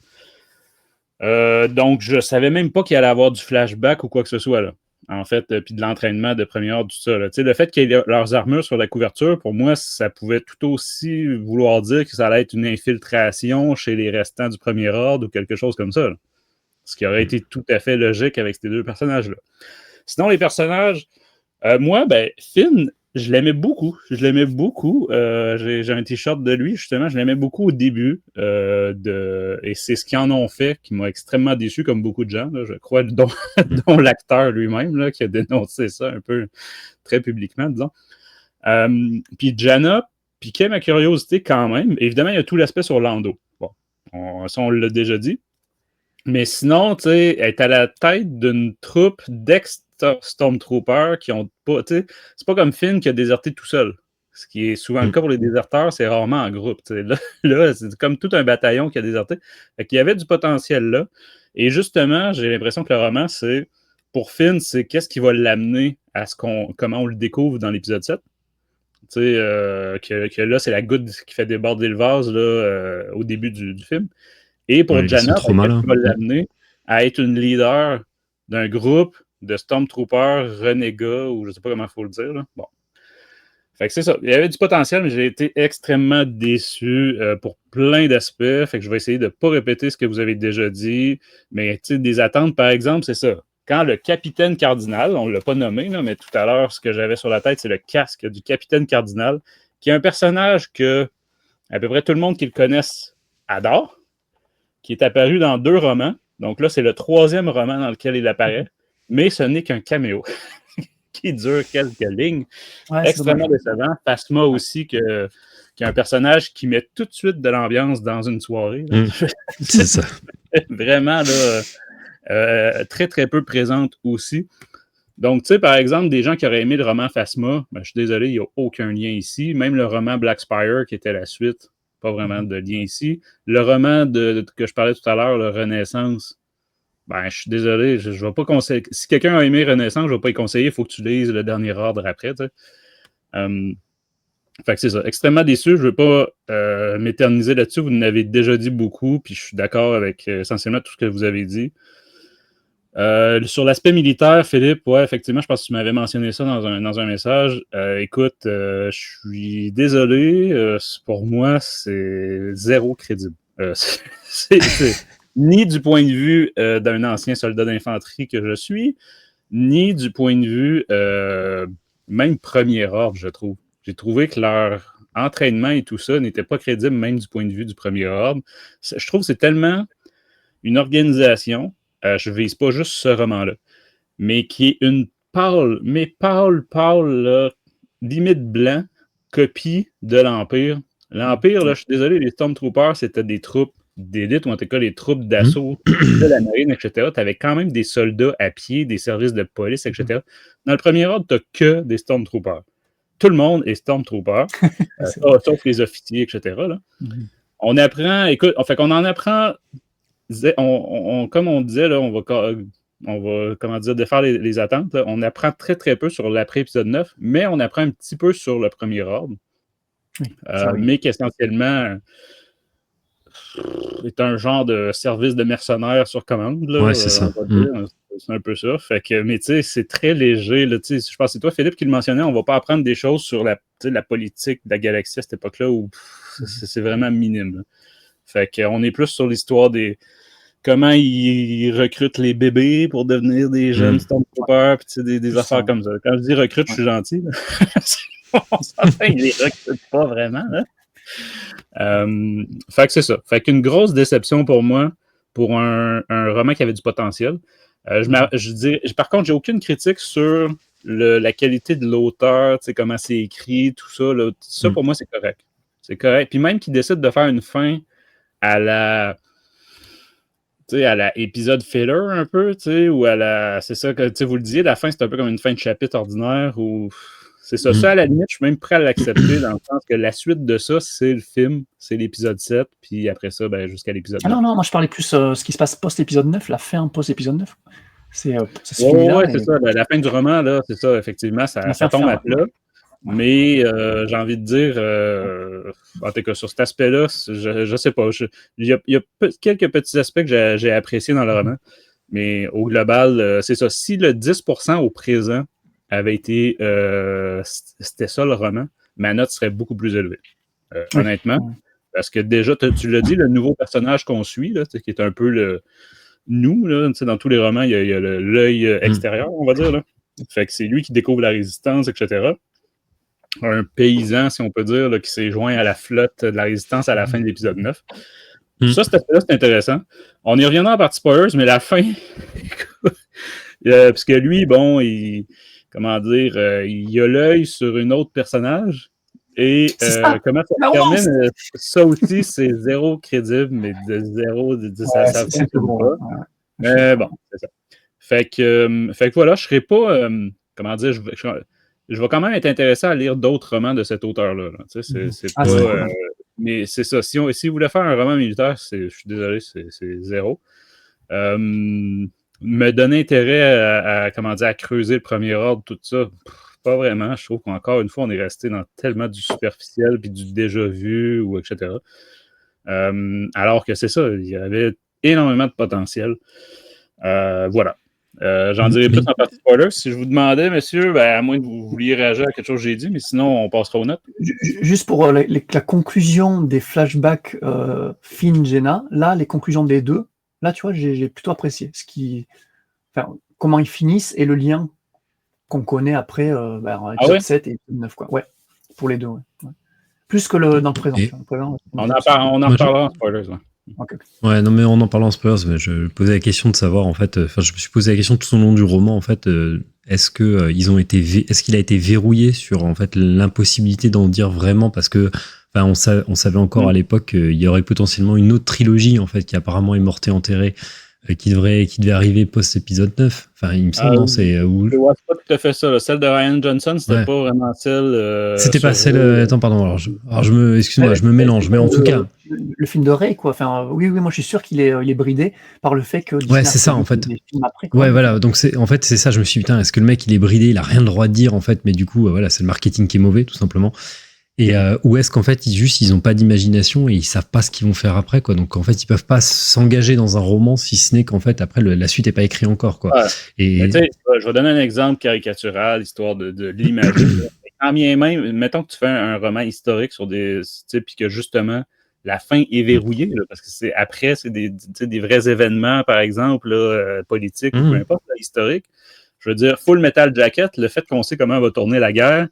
Donc, je ne savais même pas qu'il allait avoir du flashback ou quoi que ce soit, là. En fait, puis de l'entraînement de premier ordre, tout ça. Là. Le fait qu'il y ait leurs armures sur la couverture, pour moi, ça pouvait tout aussi vouloir dire que ça allait être une infiltration chez les restants du premier ordre ou quelque chose comme ça. Là. Ce qui aurait été tout à fait logique avec ces 2 personnages-là. Sinon, les personnages, moi, Finn, je l'aimais beaucoup. J'ai un t-shirt de lui, justement. Je l'aimais beaucoup au début. Et c'est ce qu'ils en ont fait qui m'a extrêmement déçu, comme beaucoup de gens, là, je crois, dont l'acteur lui-même, là, qui a dénoncé ça un peu très publiquement, disons. Puis Jana piquait ma curiosité quand même. Évidemment, il y a tout l'aspect sur Lando. Bon, ça, on l'a déjà dit. Mais sinon, tu sais, elle est à la tête d'une troupe Stormtroopers qui ont pas, tu sais, c'est pas comme Finn qui a déserté tout seul. Ce qui est souvent le cas pour les déserteurs, c'est rarement en groupe. Là, c'est comme tout un bataillon qui a déserté. Fait qu'il y avait du potentiel là. Et justement, j'ai l'impression que le roman, pour Finn, c'est qu'est-ce qui va l'amener à comment on le découvre dans l'épisode 7. Tu sais, que là, c'est la goutte qui fait déborder le vase là, au début du film. Et pour Jana, qu'est-ce qui va l'amener à être une leader d'un groupe de Stormtroopers renégats, ou je ne sais pas comment il faut le dire. Là. Bon. Fait que c'est ça. Il y avait du potentiel, mais j'ai été extrêmement déçu pour plein d'aspects. Fait que je vais essayer de ne pas répéter ce que vous avez déjà dit. Mais des attentes, par exemple, c'est ça. Quand le capitaine cardinal, on ne l'a pas nommé, là, mais tout à l'heure, ce que j'avais sur la tête, c'est le casque du capitaine cardinal, qui est un personnage que à peu près tout le monde qui le connaisse adore, qui est apparu dans 2 romans. Donc là, c'est le 3e roman dans lequel il apparaît. Mais ce n'est qu'un caméo qui dure quelques lignes. Extrêmement décevant. Phasma aussi, qui est un personnage qui met tout de suite de l'ambiance dans une soirée. C'est ça. Vraiment, là, très, très peu présente aussi. Donc, tu sais, par exemple, des gens qui auraient aimé le roman Phasma, je suis désolé, il n'y a aucun lien ici. Même le roman Black Spire, qui était la suite, pas vraiment de lien ici. Le roman que je parlais tout à l'heure, le Renaissance, je suis désolé, je vais pas conseiller. Si quelqu'un a aimé Renaissance, je vais pas y conseiller, il faut que tu lises Le Dernier Ordre après. Fait que c'est ça. Extrêmement déçu, je veux pas m'éterniser là-dessus. Vous en avez déjà dit beaucoup, puis je suis d'accord avec essentiellement tout ce que vous avez dit. Sur l'aspect militaire, Philippe, ouais, effectivement, je pense que tu m'avais mentionné ça dans un message. Écoute, je suis désolé, pour moi, c'est zéro crédible. ni du point de vue d'un ancien soldat d'infanterie que je suis, ni du point de vue même premier ordre, je trouve. J'ai trouvé que leur entraînement et tout ça n'était pas crédible même du point de vue du premier ordre. Je trouve que c'est tellement une organisation, je ne vise pas juste ce roman-là, mais qui est une pâle, là, limite blanc, copie de l'Empire. L'Empire, là, je suis désolé, les Stormtroopers, c'était des troupes d'élite, ou en tout cas les troupes d'assaut de la marine, etc. Tu avais quand même des soldats à pied, des services de police, etc. Dans le premier ordre, tu n'as que des Stormtroopers. Tout le monde est Stormtrooper, sauf les officiers, etc. Là. On apprend, écoute, fait qu'on en apprend, comme on disait, là, on va comment dire, défaire les attentes. Là. On apprend très, très peu sur l'après-épisode 9, mais on apprend un petit peu sur le premier ordre. Oui, mais qu'essentiellement est un genre de service de mercenaires sur commande. Là, ouais, c'est ça. C'est un peu ça. Fait que, mais tu sais, c'est très léger. Là, je pense que c'est toi, Philippe, qui le mentionnait. On va pas apprendre des choses sur la politique de la galaxie à cette époque-là où c'est vraiment minime. Là. Fait qu'on est plus sur l'histoire des comment ils recrutent les bébés pour devenir des jeunes Stormtroopers, puis des affaires comme ça. Quand je dis recrute, je suis gentil. On s'entend, ils les recrutent pas vraiment. Là. Fait que c'est ça. Fait qu'une grosse déception pour moi, pour un roman qui avait du potentiel. Par contre, j'ai aucune critique sur la qualité de l'auteur, comment c'est écrit, tout ça. Là. Ça, pour moi, c'est correct. C'est correct. Puis même qu'il décide de faire une fin à la épisode filler un peu, ou à la... C'est ça que vous le disiez, la fin, c'est un peu comme une fin de chapitre ordinaire ou... C'est ça. Ça, à la limite, je suis même prêt à l'accepter dans le sens que la suite de ça, c'est le film, c'est l'épisode 7, puis après ça, jusqu'à l'épisode 9. Non, moi je parlais plus ce qui se passe post-épisode 9, la fin post-épisode 9. C'est ça. La fin du roman, là, c'est ça, effectivement, ça tombe à plat. Mais j'ai envie de dire, en tout cas, sur cet aspect-là, je sais pas. Il y a quelques petits aspects que j'ai appréciés dans le roman, mais au global, c'est ça. Si le 10% au présent avait été, c'était ça le roman, ma note serait beaucoup plus élevée, honnêtement. Parce que déjà, tu l'as dit, le nouveau personnage qu'on suit, là, qui est un peu nous, là, dans tous les romans, il y a l'œil extérieur, on va dire. Là. Fait que c'est lui qui découvre la résistance, etc. Un paysan, si on peut dire, là, qui s'est joint à la flotte de la résistance à la fin de l'épisode 9. Ça, cet aspect-là, c'est intéressant. On y reviendra en partie spoilers, mais la fin, parce que lui, bon, comment dire, il a l'œil sur une autre personnage. Et comment ça se termine, ça aussi, c'est zéro crédible, mais de zéro, ça fonctionne pas. Mais bon, c'est ça. Fait que voilà, je serais pas, comment dire, je vais quand même être intéressé à lire d'autres romans de cet auteur-là. Là. C'est pas, mais c'est ça. Si vous voulez faire un roman militaire, je suis désolé, c'est zéro. Me donner intérêt à creuser le premier ordre, tout ça, pas vraiment. Je trouve qu'encore une fois, on est resté dans tellement du superficiel puis du déjà vu, ou etc. Alors que c'est ça, il y avait énormément de potentiel. Voilà. J'en dirais plus en partie spoiler. Si je vous demandais, messieurs, à moins que vous vouliez réagir à quelque chose que j'ai dit, mais sinon, on passera aux notes. Juste pour la conclusion des flashbacks Finn, Jenna, là, les conclusions des deux, là, tu vois, j'ai plutôt apprécié comment ils finissent et le lien qu'on connaît après épisode 7 et 9, quoi. Ouais, pour les deux, ouais. Plus que dans le présent. On en reparlera en spoilers, ouais. Okay. Ouais, non, mais en parlant en spoilers, je posais la question de savoir, en fait, je me suis posé la question tout au long du roman, en fait, est-ce qu'il a été verrouillé sur, en fait, l'impossibilité d'en dire vraiment, parce que, on savait encore à l'époque qu'il y aurait potentiellement une autre trilogie, en fait, qui apparemment est morte et enterrée, qui devait arriver post-épisode 9. Il me semble, non, c'est... C'est pas tout à fait ça. Là. Celle de Ryan Johnson, c'était pas vraiment celle... c'était pas celle... Attends, pardon. Excuse-moi, je me mélange, mais en tout cas... Le film de Ray, quoi. Oui, moi, je suis sûr qu'il est bridé par le fait que... Ouais, c'est ça, en fait. Après, ouais, voilà. Donc, c'est ça. Je me suis dit, putain, est-ce que le mec, il est bridé, il a rien le droit de dire, en fait, mais du coup, voilà, c'est le marketing qui est mauvais, tout simplement. Et ou est-ce qu'en fait ils ont pas d'imagination et ils savent pas ce qu'ils vont faire après, quoi. Donc en fait ils peuvent pas s'engager dans un roman si ce n'est qu'en fait après la suite est pas écrite encore, quoi. Ouais. Et je vais donner un exemple caricatural histoire de l'imaginer. Quand bien même, mettons que tu fais un roman historique sur des, puis que justement la fin est verrouillée, là, parce que c'est des vrais événements, par exemple, là, politiques, ou peu importe, là, historiques. Je veux dire, Full Metal Jacket, le fait qu'on sait comment va tourner la guerre,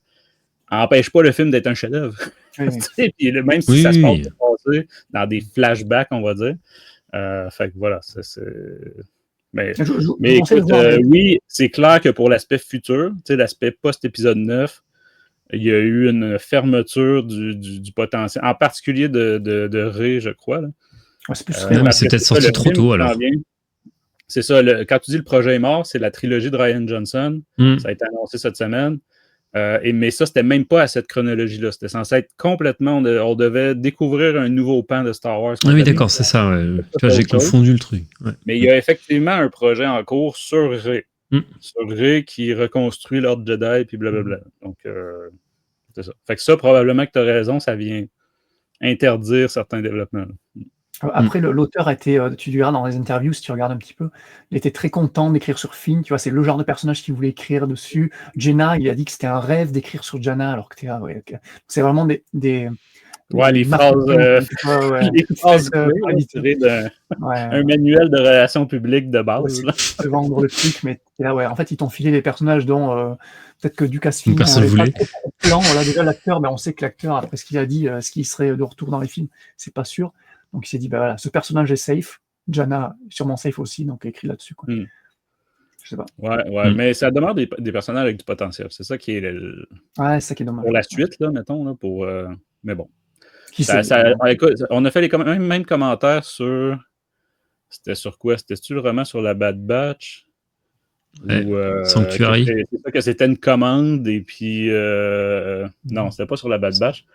n'empêche pas le film d'être un chef-d'œuvre. Puis même si ça se passe dans des flashbacks, on va dire. Fait que voilà, Mais écoute, oui, c'est clair que pour l'aspect futur, l'aspect post-épisode 9, il y a eu une fermeture du potentiel, en particulier de Rey, je crois. Là. Ouais, c'est c'est peut-être sorti trop tôt, alors. C'est ça, quand tu dis le projet est mort, c'est la trilogie de Rian Johnson. Ça a été annoncé cette semaine. Mais ça, c'était même pas à cette chronologie-là. C'était censé être complètement... On devait découvrir un nouveau pan de Star Wars. Ah oui, d'accord, c'est ça. Ouais. Tu vois, j'ai confondu le truc. Ouais. Mais il y a effectivement un projet en cours sur Rey. Sur Rey qui reconstruit l'ordre Jedi, puis blablabla. Donc, c'est ça. Fait que ça, probablement que tu as raison, ça vient interdire certains développements. Après, l'auteur a été, tu verras dans les interviews, si tu regardes un petit peu, il était très content d'écrire sur Finn, tu vois, c'est le genre de personnage qu'il voulait écrire dessus. Jenna, il a dit que c'était un rêve d'écrire sur Jannah, alors que c'est vraiment des les phrases tirées d'un manuel de relations publiques de base. De vendre le truc, mais là, en fait, ils t'ont filé des personnages dont peut-être que Lucasfilm personne voulait. Plan. Voilà, déjà l'acteur, on sait que l'acteur, après ce qu'il a dit, ce qu'il serait de retour dans les films, c'est pas sûr. Donc il s'est dit, voilà, ce personnage est safe, Jannah sûrement safe aussi, donc écrit là-dessus. Quoi. Je sais pas. Ouais, mais ça demeure des personnages avec du potentiel. C'est ça qui est c'est ça qui est dommage. Pour la suite, là, mettons, là, mais bon. Écoute, on a fait les mêmes commentaires sur... C'était sur quoi? C'était-tu le roman sur la Bad Batch? Sanctuary. C'est ça que c'était une commande, et puis... non, c'était pas sur la Bad Batch.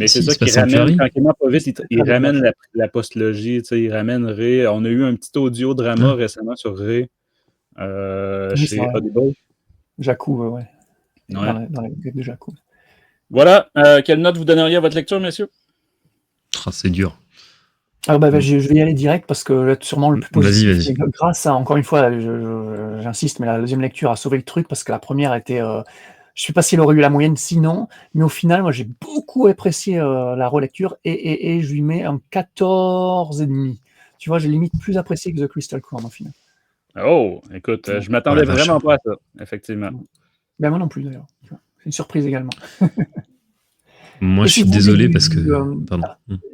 Mais c'est ça qui ramène, tranquillement, pas vite, il ramène la postlogie, il ramène Rey. On a eu un petit audio-drama récemment sur Rey chez Audible. Jakku, ouais. Dans la gueule de Jakku. Voilà. Quelle note vous donneriez à votre lecture, messieurs? C'est dur. Alors, je vais y aller direct parce que là, sûrement le plus positif. Vas-y. Grâce à, encore une fois, j'insiste, mais la deuxième lecture a sauvé le truc parce que la première était... je ne sais pas si elle aurait eu la moyenne sinon, mais au final, moi, j'ai beaucoup apprécié la relecture et je lui mets un 14,5. Tu vois, j'ai limite plus apprécié que The Crystal Crown au final. Oh, écoute, je m'attendais vraiment pas à ça, effectivement. Ben, moi non plus, d'ailleurs. C'est une surprise également. Moi, je suis désolé parce que...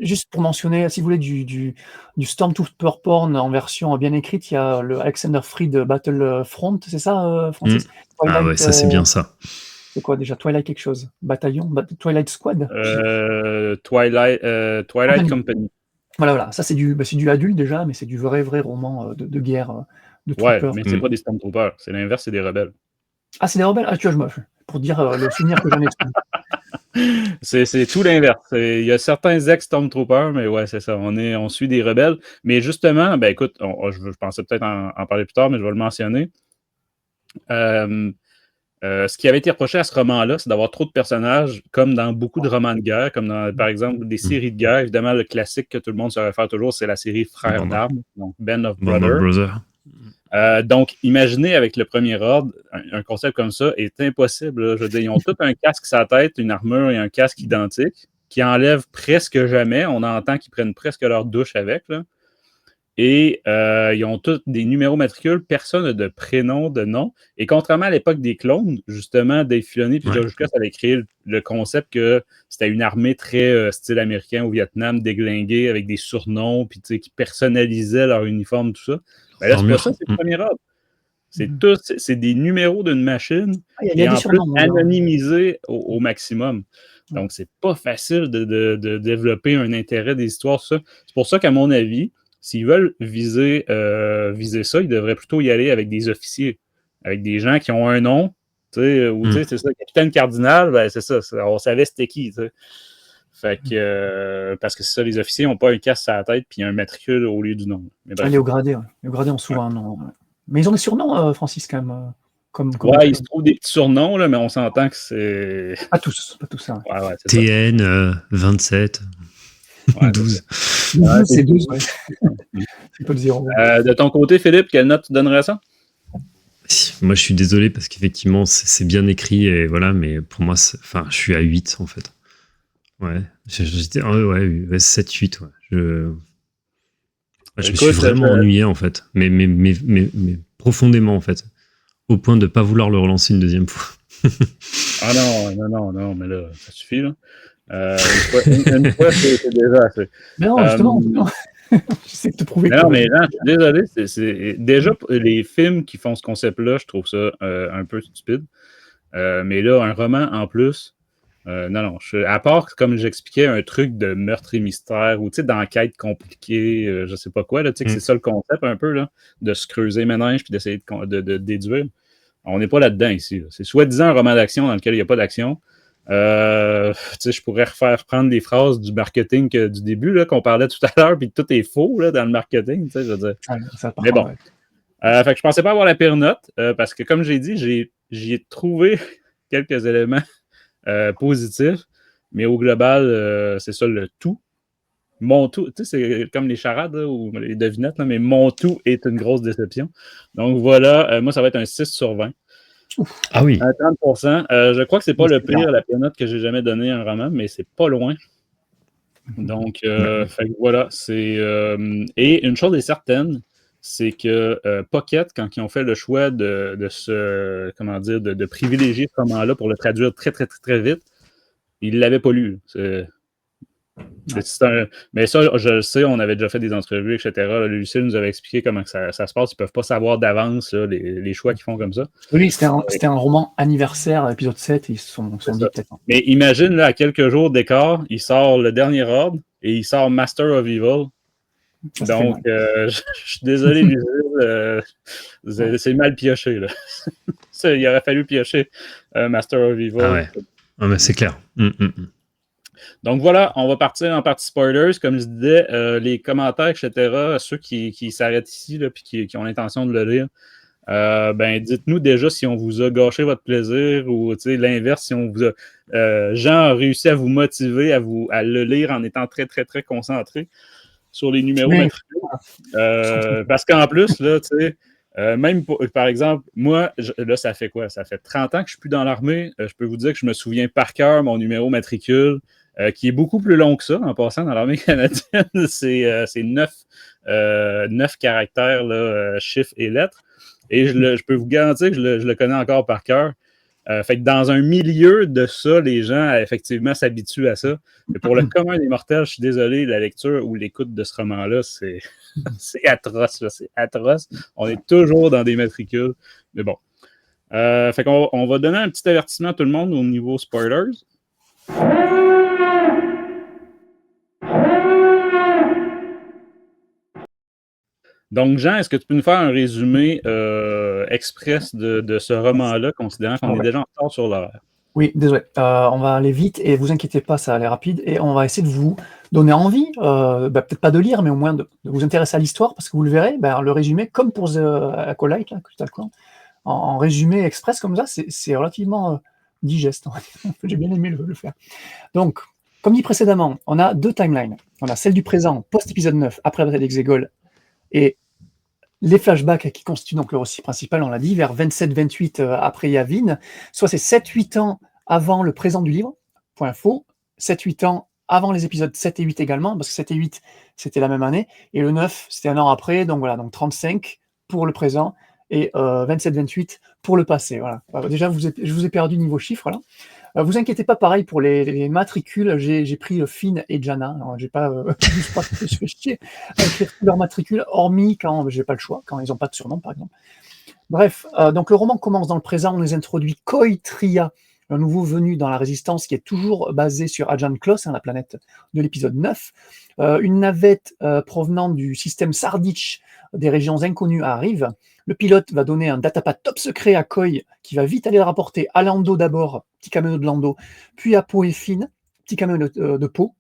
Juste pour mentionner, si vous voulez du Stormtrooper porn en version bien écrite, il y a le Alexander Freed Battlefront, c'est ça, Francis? Ah ouais, ça c'est bien ça. C'est quoi déjà? Twilight quelque chose? Bataillon? Twilight Squad? Twilight Company. Voilà. Ça c'est du adulte déjà, mais c'est du vrai roman de guerre de Trooper. Ouais, mais c'est pas des Stormtroopers, c'est l'inverse, c'est des rebelles. Ah, c'est des rebelles? Ah, tu vois, pour dire le souvenir que j'en ai. C'est tout l'inverse. Il y a certains ex-Stormtroopers, mais ouais, c'est ça. On suit des rebelles. Mais justement, ben écoute, je pensais peut-être en parler plus tard, mais je vais le mentionner. Ce qui avait été reproché à ce roman-là, c'est d'avoir trop de personnages, comme dans beaucoup de romans de guerre, comme dans, par exemple, des séries de guerre. Évidemment, le classique que tout le monde se réfère toujours, c'est la série Frères d'armes, donc Band of Brothers. Donc, imaginez avec le Premier Ordre, un concept comme ça est impossible. Là. Je veux dire, ils ont tous un casque sur la tête, une armure et un casque identique, qui enlèvent presque jamais. On entend qu'ils prennent presque leur douche avec. Là. Et ils ont tous des numéros matricules, personne n'a de prénom, de nom. Et contrairement à l'époque des clones, justement, Dave Filoni puis George Lucas avaient créé le concept que c'était une armée très style américain au Vietnam, déglinguée, avec des surnoms, puis qui personnalisaient leur uniforme, tout ça. Ben là, c'est pas ça, c'est le Premier Ordre. C'est des numéros d'une machine et en plus anonymisés au maximum. Donc, c'est pas facile de développer un intérêt des histoires, ça. C'est pour ça qu'à mon avis, s'ils veulent viser ça, ils devraient plutôt y aller avec des officiers, avec des gens qui ont un nom, c'est ça, capitaine cardinal, ben c'est ça, on savait c'était qui, t'sais. Fait que, parce que c'est ça, les officiers n'ont pas un casque sur la tête puis un matricule au lieu du nom. Les hauts gradés, les hauts gradés ont souvent un nom. Ouais. Mais ils ont des surnoms, Francis, quand même. Ouais, il se trouve des petits surnoms, là, mais on s'entend que c'est... Pas tous. Hein. Ouais, TN 27, 12. C'est 12, ouais. C'est pas de 0. De ton côté, Philippe, quelle note tu donnerais à ça? Moi, je suis désolé parce qu'effectivement, c'est bien écrit, et voilà, mais pour moi, je suis à 8, en fait. Ouais, j'étais, ouais, 7-8, ouais. Je me suis Écoute, vraiment ennuyé, en fait. Mais profondément, en fait. Au point de ne pas vouloir le relancer une deuxième fois. Ah non, mais là, ça suffit, là. Une fois, c'est déjà assez. Mais non, justement, non. J'essaie de te prouver Non, que. mais Jean, je suis désolé. Déjà, les films qui font ce concept-là, je trouve ça un peu stupide. Mais là, un roman en plus, non. À part, comme j'expliquais, un truc de meurtre et mystère ou d'enquête compliquée, je sais pas quoi, là, que c'est ça le concept un peu, là, de se creuser ménage puis d'essayer de déduire. On n'est pas là-dedans ici. Là. C'est soi-disant un roman d'action dans lequel il n'y a pas d'action. Je pourrais reprendre les phrases du marketing du début là, qu'on parlait tout à l'heure, puis tout est faux là, dans le marketing. Je veux dire. Mais bon. Fait que je pensais pas avoir la pire note, parce que comme j'ai dit, j'y ai trouvé quelques éléments positifs, mais au global, c'est ça le tout. Mon tout, c'est comme les charades là, ou les devinettes, là, mais mon tout est une grosse déception. Donc voilà, moi, ça va être un 6 sur 20. Ah oui. 30%. Je crois que c'est pas la pire note que j'ai jamais donnée à un roman, mais c'est pas loin. Donc, fait que voilà. Et une chose est certaine, c'est que Pocket, quand ils ont fait le choix de privilégier ce roman-là pour le traduire très, très, très, très vite, ils ne l'avaient pas lu. Mais ça, je le sais, on avait déjà fait des entrevues, etc. Là, Lucille nous avait expliqué comment ça se passe. Ils ne peuvent pas savoir d'avance là, les choix qu'ils font comme ça. Oui, c'était un roman anniversaire, épisode 7, et ils se sont dit peut-être. Mais imagine, là, à quelques jours d'écart, il sort le dernier ordre et il sort Master of Evil. Donc, je suis désolé, Lucille, c'est mal pioché. Là. Il aurait fallu piocher Master of Evil. Ah ouais, mais c'est clair. Donc voilà, on va partir en partie spoilers. Comme je disais, les commentaires, etc., ceux qui s'arrêtent ici et qui ont l'intention de le lire, dites-nous déjà si on vous a gâché votre plaisir ou l'inverse, si on vous a Jean a réussi à vous motiver à le lire en étant très, très, très concentré sur les numéros matricules. Parce qu'en plus, là, tu sais, même par exemple, moi, là, ça fait quoi? Ça fait 30 ans que je ne suis plus dans l'armée. Je peux vous dire que je me souviens par cœur mon numéro matricule, qui est beaucoup plus long que ça, en passant dans l'armée canadienne. C'est 9 caractères, là, chiffres et lettres. Et je peux vous garantir que je le connais encore par cœur. Fait que dans un milieu de ça, les gens, effectivement, s'habituent à ça. Mais pour le commun des mortels, je suis désolé, la lecture ou l'écoute de ce roman-là, c'est atroce. Là, c'est atroce. On est toujours dans des matricules. Mais bon. Fait qu'on va donner un petit avertissement à tout le monde au niveau spoilers. Donc, Jean, est-ce que tu peux nous faire un résumé express de ce roman-là, considérant qu'on est déjà en retard sur l'horaire? Oui, désolé. On va aller vite et vous inquiétez pas, ça va aller rapide. Et on va essayer de vous donner envie, peut-être pas de lire, mais au moins de vous intéresser à l'histoire, parce que vous le verrez, le résumé, comme pour The Acolyte, là, en résumé express comme ça, c'est relativement digeste. J'ai bien aimé le faire. Donc, comme dit précédemment, on a deux timelines. On a celle du présent, post-épisode 9, après la bataille d'Exegol, et les flashbacks qui constituent donc le récit principal, on l'a dit, vers 27-28 après Yavin, soit c'est 7-8 ans avant le présent du livre, point faux, 7-8 ans avant les épisodes 7 et 8 également, parce que 7 et 8, c'était la même année, et le 9, c'était un an après, donc voilà, donc 35 pour le présent, et 27-28 pour le passé. Voilà. Déjà, je vous ai perdu niveau chiffre, là. Vous inquiétez pas, pareil pour les matricules, j'ai pris Finn et Jana. Alors, j'ai pas fait chier à écrire leur matricule, hormis quand j'ai pas le choix, quand ils n'ont pas de surnom, par exemple. Bref, donc le roman commence dans le présent, on les introduit Koi Tria, un nouveau venu dans la Résistance qui est toujours basé sur Ajan Kloss, la planète de l'épisode 9. Une navette provenant du système Sarditch des régions inconnues arrive. Le pilote va donner un datapad top secret à Koi, qui va vite aller le rapporter à Lando d'abord, petit caméo de Lando, puis à Poe et Finn, petit caméo de Poe.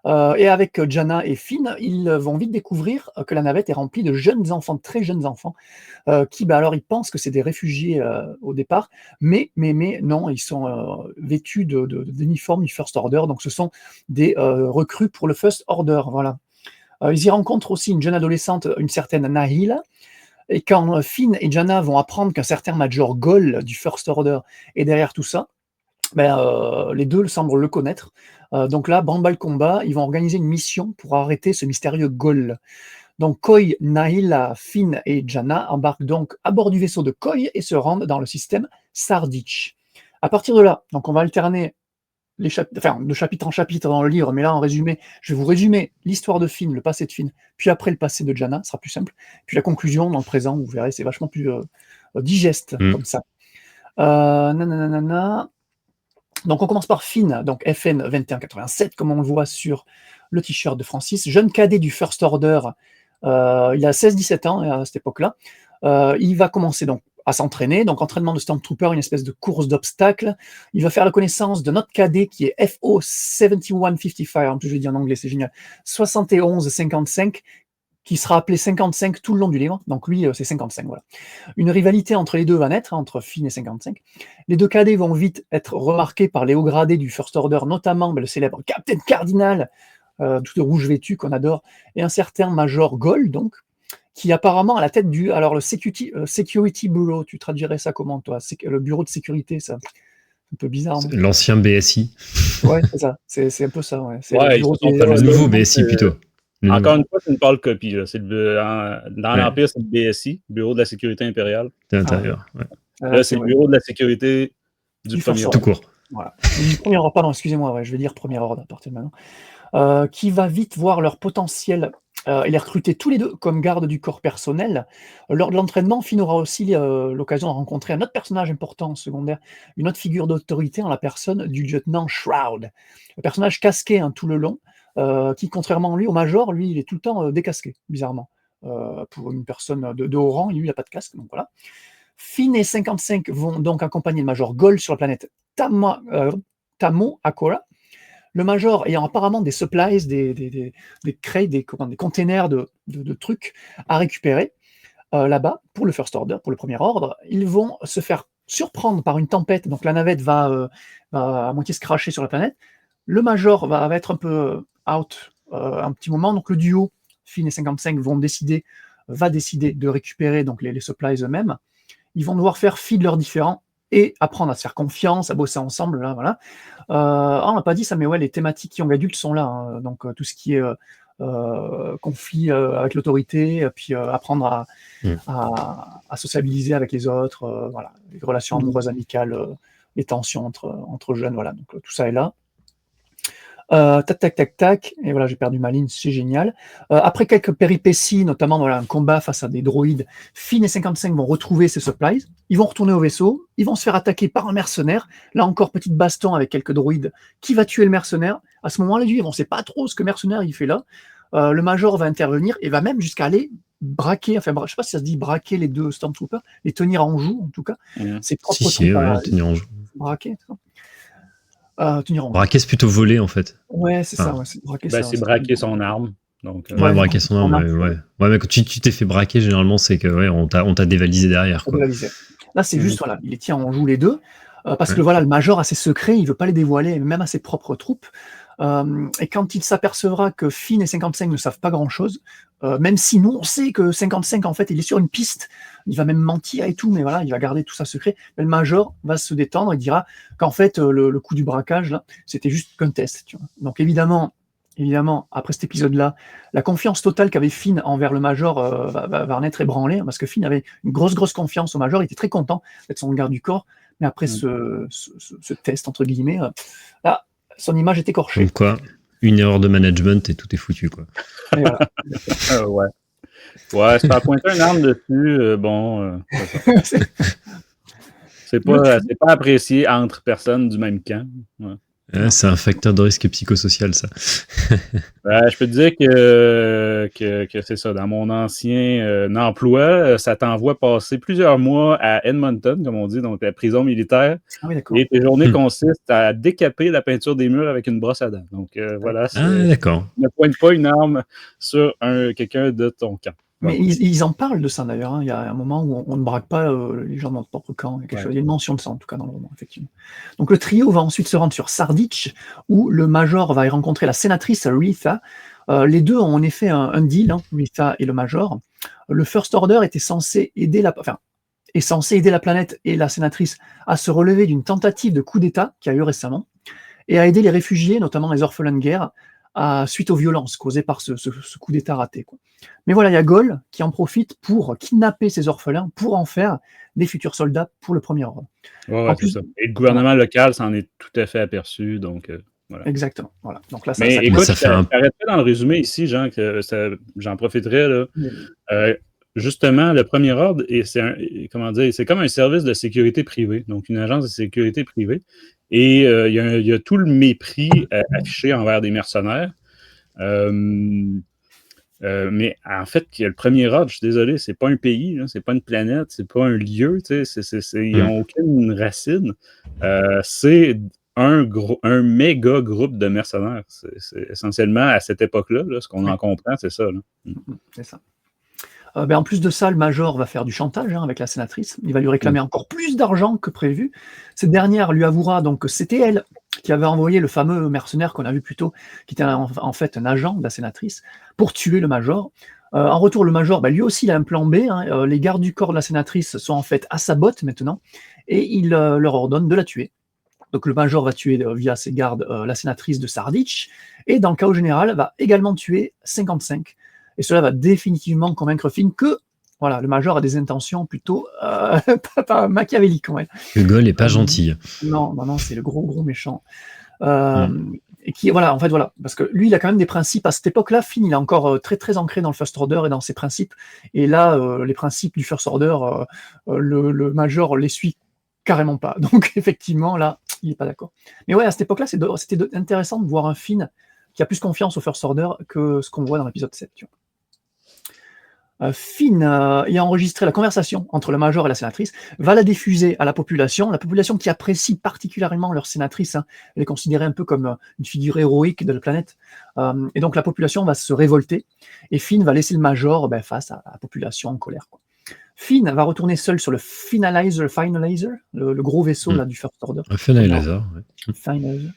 Et avec Jana et Finn, ils vont vite découvrir que la navette est remplie de jeunes enfants, très jeunes enfants, qui, alors, ils pensent que c'est des réfugiés au départ, mais non, ils sont vêtus d'uniformes du First Order, donc ce sont des recrues pour le First Order, voilà. Ils y rencontrent aussi une jeune adolescente, une certaine Nahila, et quand Finn et Jana vont apprendre qu'un certain Major Gol du First Order est derrière tout ça, les deux semblent le connaître. Donc là, branle-bas le combat, ils vont organiser une mission pour arrêter ce mystérieux Gol. Donc Koi, Nahila, Finn et Jana embarquent donc à bord du vaisseau de Koi et se rendent dans le système Sarditch. À partir de là, donc on va alterner de chapitre en chapitre dans le livre, mais là en résumé, je vais vous résumer l'histoire de Finn, le passé de Finn, puis après le passé de Jana, ce sera plus simple, puis la conclusion dans le présent, vous verrez, c'est vachement plus digeste comme ça. Nanana. Donc on commence par Finn, donc FN 2187, comme on le voit sur le t-shirt de Francis, jeune cadet du First Order, il a 16-17 ans à cette époque-là. Il va commencer donc à s'entraîner, donc entraînement de Stormtrooper, une espèce de course d'obstacles. Il va faire la connaissance de notre cadet qui est FO 7155, en plus je vais dire en anglais, c'est génial, 7155, qui sera appelé 55 tout le long du livre, donc lui c'est 55, voilà. Une rivalité entre les deux va naître, entre Finn et 55. Les deux cadets vont vite être remarqués par les hauts gradés du First Order, notamment le célèbre Captain Cardinal, tout de rouge vêtu qu'on adore, et un certain Major Gol, donc, qui apparemment à la tête du, alors le Security Bureau, tu traduirais ça comment toi? Le bureau de sécurité, ça, un peu bizarre. Non? L'ancien BSI. Ouais, c'est ça, c'est un peu ça. Ouais. C'est Ouais, le nouveau BSI plutôt. Encore une fois, c'est une pâle copie. Là. Dans l'Empire, c'est le BSI, Bureau de la Sécurité impériale. De l'intérieur. Ouais. Là, c'est le Bureau de la Sécurité du premier ordre. Tout court. Voilà. Du premier ordre, pardon, excusez-moi, ouais, je vais dire premier ordre à partir de maintenant. Qui va vite voir leur potentiel et les recruter tous les deux comme garde du corps personnel. Lors de l'entraînement, Finn aura aussi l'occasion de rencontrer un autre personnage important secondaire, une autre figure d'autorité en la personne du lieutenant Shroud. Le personnage casqué tout le long, qui, contrairement à lui, au Major, lui, il est tout le temps décasqué, bizarrement. Pour une personne de haut rang, lui, il n'a pas de casque, donc voilà. Finn et 55 vont donc accompagner le Major Gol sur la planète Tamo Akora. Le Major ayant apparemment des supplies, des crates, des containers de trucs à récupérer là-bas pour le First Order, pour le premier ordre, ils vont se faire surprendre par une tempête. Donc la navette va à moitié se cracher sur la planète. Le Major va être un peu out un petit moment. Donc le duo, Finn et 55, va décider de récupérer donc les supplies eux-mêmes. Ils vont devoir faire fi de leurs différends et apprendre à se faire confiance, à bosser ensemble, là, voilà. On n'a pas dit ça, mais ouais, les thématiques young adultes sont là, hein. Donc tout ce qui est conflit avec l'autorité, puis apprendre à sociabiliser avec les autres, voilà, les relations amoureuses, amicales, les tensions entre jeunes, voilà, donc tout ça est là. Tac, et voilà, j'ai perdu ma ligne, c'est génial. Après quelques péripéties, notamment voilà, un combat face à des droïdes, Finn et 55 vont retrouver ces supplies, ils vont retourner au vaisseau, ils vont se faire attaquer par un mercenaire, là encore petite baston avec quelques droïdes, qui va tuer le mercenaire. À ce moment-là, on ne sait pas trop ce que le mercenaire il fait là. Le Major va intervenir et va même jusqu'à aller braquer, enfin je ne sais pas si ça se dit braquer les deux Stormtroopers, les tenir en joue en tout cas. C'est propre tenir en joue. Braquer, c'est ça. Braquer, c'est plutôt voler en fait. Ouais, c'est ça. Ouais, c'est braquer, c'est braquer son arme. Donc, braquer son arme. Ouais, mais quand tu t'es fait braquer, généralement, c'est que on t'a dévalisé derrière. Quoi. Là, c'est juste, voilà, il les tient en joue les deux. Parce que voilà, le Major a ses secrets, il ne veut pas les dévoiler, même à ses propres troupes. Et quand il s'apercevra que Finn et 55 ne savent pas grand-chose, même si nous, on sait que 55, en fait, il est sur une piste, il va même mentir et tout, mais voilà, il va garder tout ça secret. Mais le Major va se détendre et dira qu'en fait, le coup du braquage, là, c'était juste qu'un test. Tu vois. Donc évidemment, après cet épisode-là, la confiance totale qu'avait Finn envers le Major va en être ébranlée, parce que Finn avait une grosse confiance au Major, il était très content d'être son garde du corps, mais après ce test, entre guillemets, là, son image est écorchée. Donc quoi, une erreur de management et tout est foutu, quoi. Et voilà. Ouais, c'est pas pointer une arme dessus, c'est pas apprécié entre personnes du même camp. Ouais. C'est un facteur de risque psychosocial, ça. Je peux te dire que c'est ça. Dans mon ancien emploi, ça t'envoie passer plusieurs mois à Edmonton, comme on dit, donc la prison militaire. Ah oui, d'accord. Et tes journées consistent à décaper la peinture des murs avec une brosse à dents. Donc voilà. D'accord. Ne pointe pas une arme sur quelqu'un de ton camp. Mais ils en parlent de ça d'ailleurs. Hein. Il y a un moment où on ne braque pas les gens dans notre propre camp. Il y a une mention de ça en tout cas dans le roman, effectivement. Donc le trio va ensuite se rendre sur Sarditch, où le Major va y rencontrer la sénatrice Retha. Les deux ont en effet un deal, hein, Retha et le Major. Le First Order était censé aider la planète et la sénatrice à se relever d'une tentative de coup d'État qui a eu récemment. et à aider les réfugiés, notamment les orphelins de guerre, suite aux violences causées par ce coup d'État raté, quoi. Mais voilà, il y a Gaulle qui en profite pour kidnapper ces orphelins, pour en faire des futurs soldats pour le Premier Ordre. Ouais, En c'est plus, ça. Et le gouvernement local s'en est tout à fait aperçu, donc voilà. exactement. Voilà. Donc là, Mais ça écoute, ça je fait un- t'arrêterai dans le résumé ici, Jean, que j'en profiterai, là. Oui. Justement, le Premier Ordre, comment dire, c'est comme un service de sécurité privée, donc une agence de sécurité privée. Et il y a tout le mépris affiché envers des mercenaires. Mais en fait, le Premier Ordre, je suis désolé, c'est pas un pays, là, c'est pas une planète, c'est pas un lieu, tu sais, ils n'ont aucune racine. C'est un méga groupe de mercenaires. C'est essentiellement, à cette époque-là, là, ce qu'on en comprend, c'est ça. Là. C'est ça. En plus de ça, le major va faire du chantage avec la sénatrice. Il va lui réclamer encore plus d'argent que prévu. Cette dernière lui avouera donc que c'était elle qui avait envoyé le fameux mercenaire qu'on a vu plus tôt, qui était en fait un agent de la sénatrice, pour tuer le major. En retour, le major, lui aussi, il a un plan B. Les gardes du corps de la sénatrice sont en fait à sa botte maintenant, et il leur ordonne de la tuer. Donc le major va tuer via ses gardes la sénatrice de Sarditch, et dans le chaos général, va également tuer 55. Et cela va définitivement convaincre Finn que voilà, le major a des intentions plutôt pas machiavéliques. Ouais. Le Gaulle n'est pas gentil. Non, c'est le gros méchant. Et qui, voilà, en fait, voilà, parce que lui, il a quand même des principes. À cette époque-là, Finn, il est encore très ancré dans le First Order et dans ses principes. Et là, les principes du First Order, le major les suit carrément pas. Donc, effectivement, là, il n'est pas d'accord. Mais ouais, à cette époque-là, c'était intéressant de voir un Finn qui a plus confiance au First Order que ce qu'on voit dans l'épisode 7. Tu vois. Finn, ayant enregistré la conversation entre le major et la sénatrice, va la diffuser à la population qui apprécie particulièrement leur sénatrice. Elle est considérée un peu comme une figure héroïque de la planète. Et donc la population va se révolter, et Finn va laisser le major face à la population en colère, quoi. Finn va retourner seul sur le Finalizer, le gros vaisseau là, du First Order. Finalizer, ouais. Finalizer.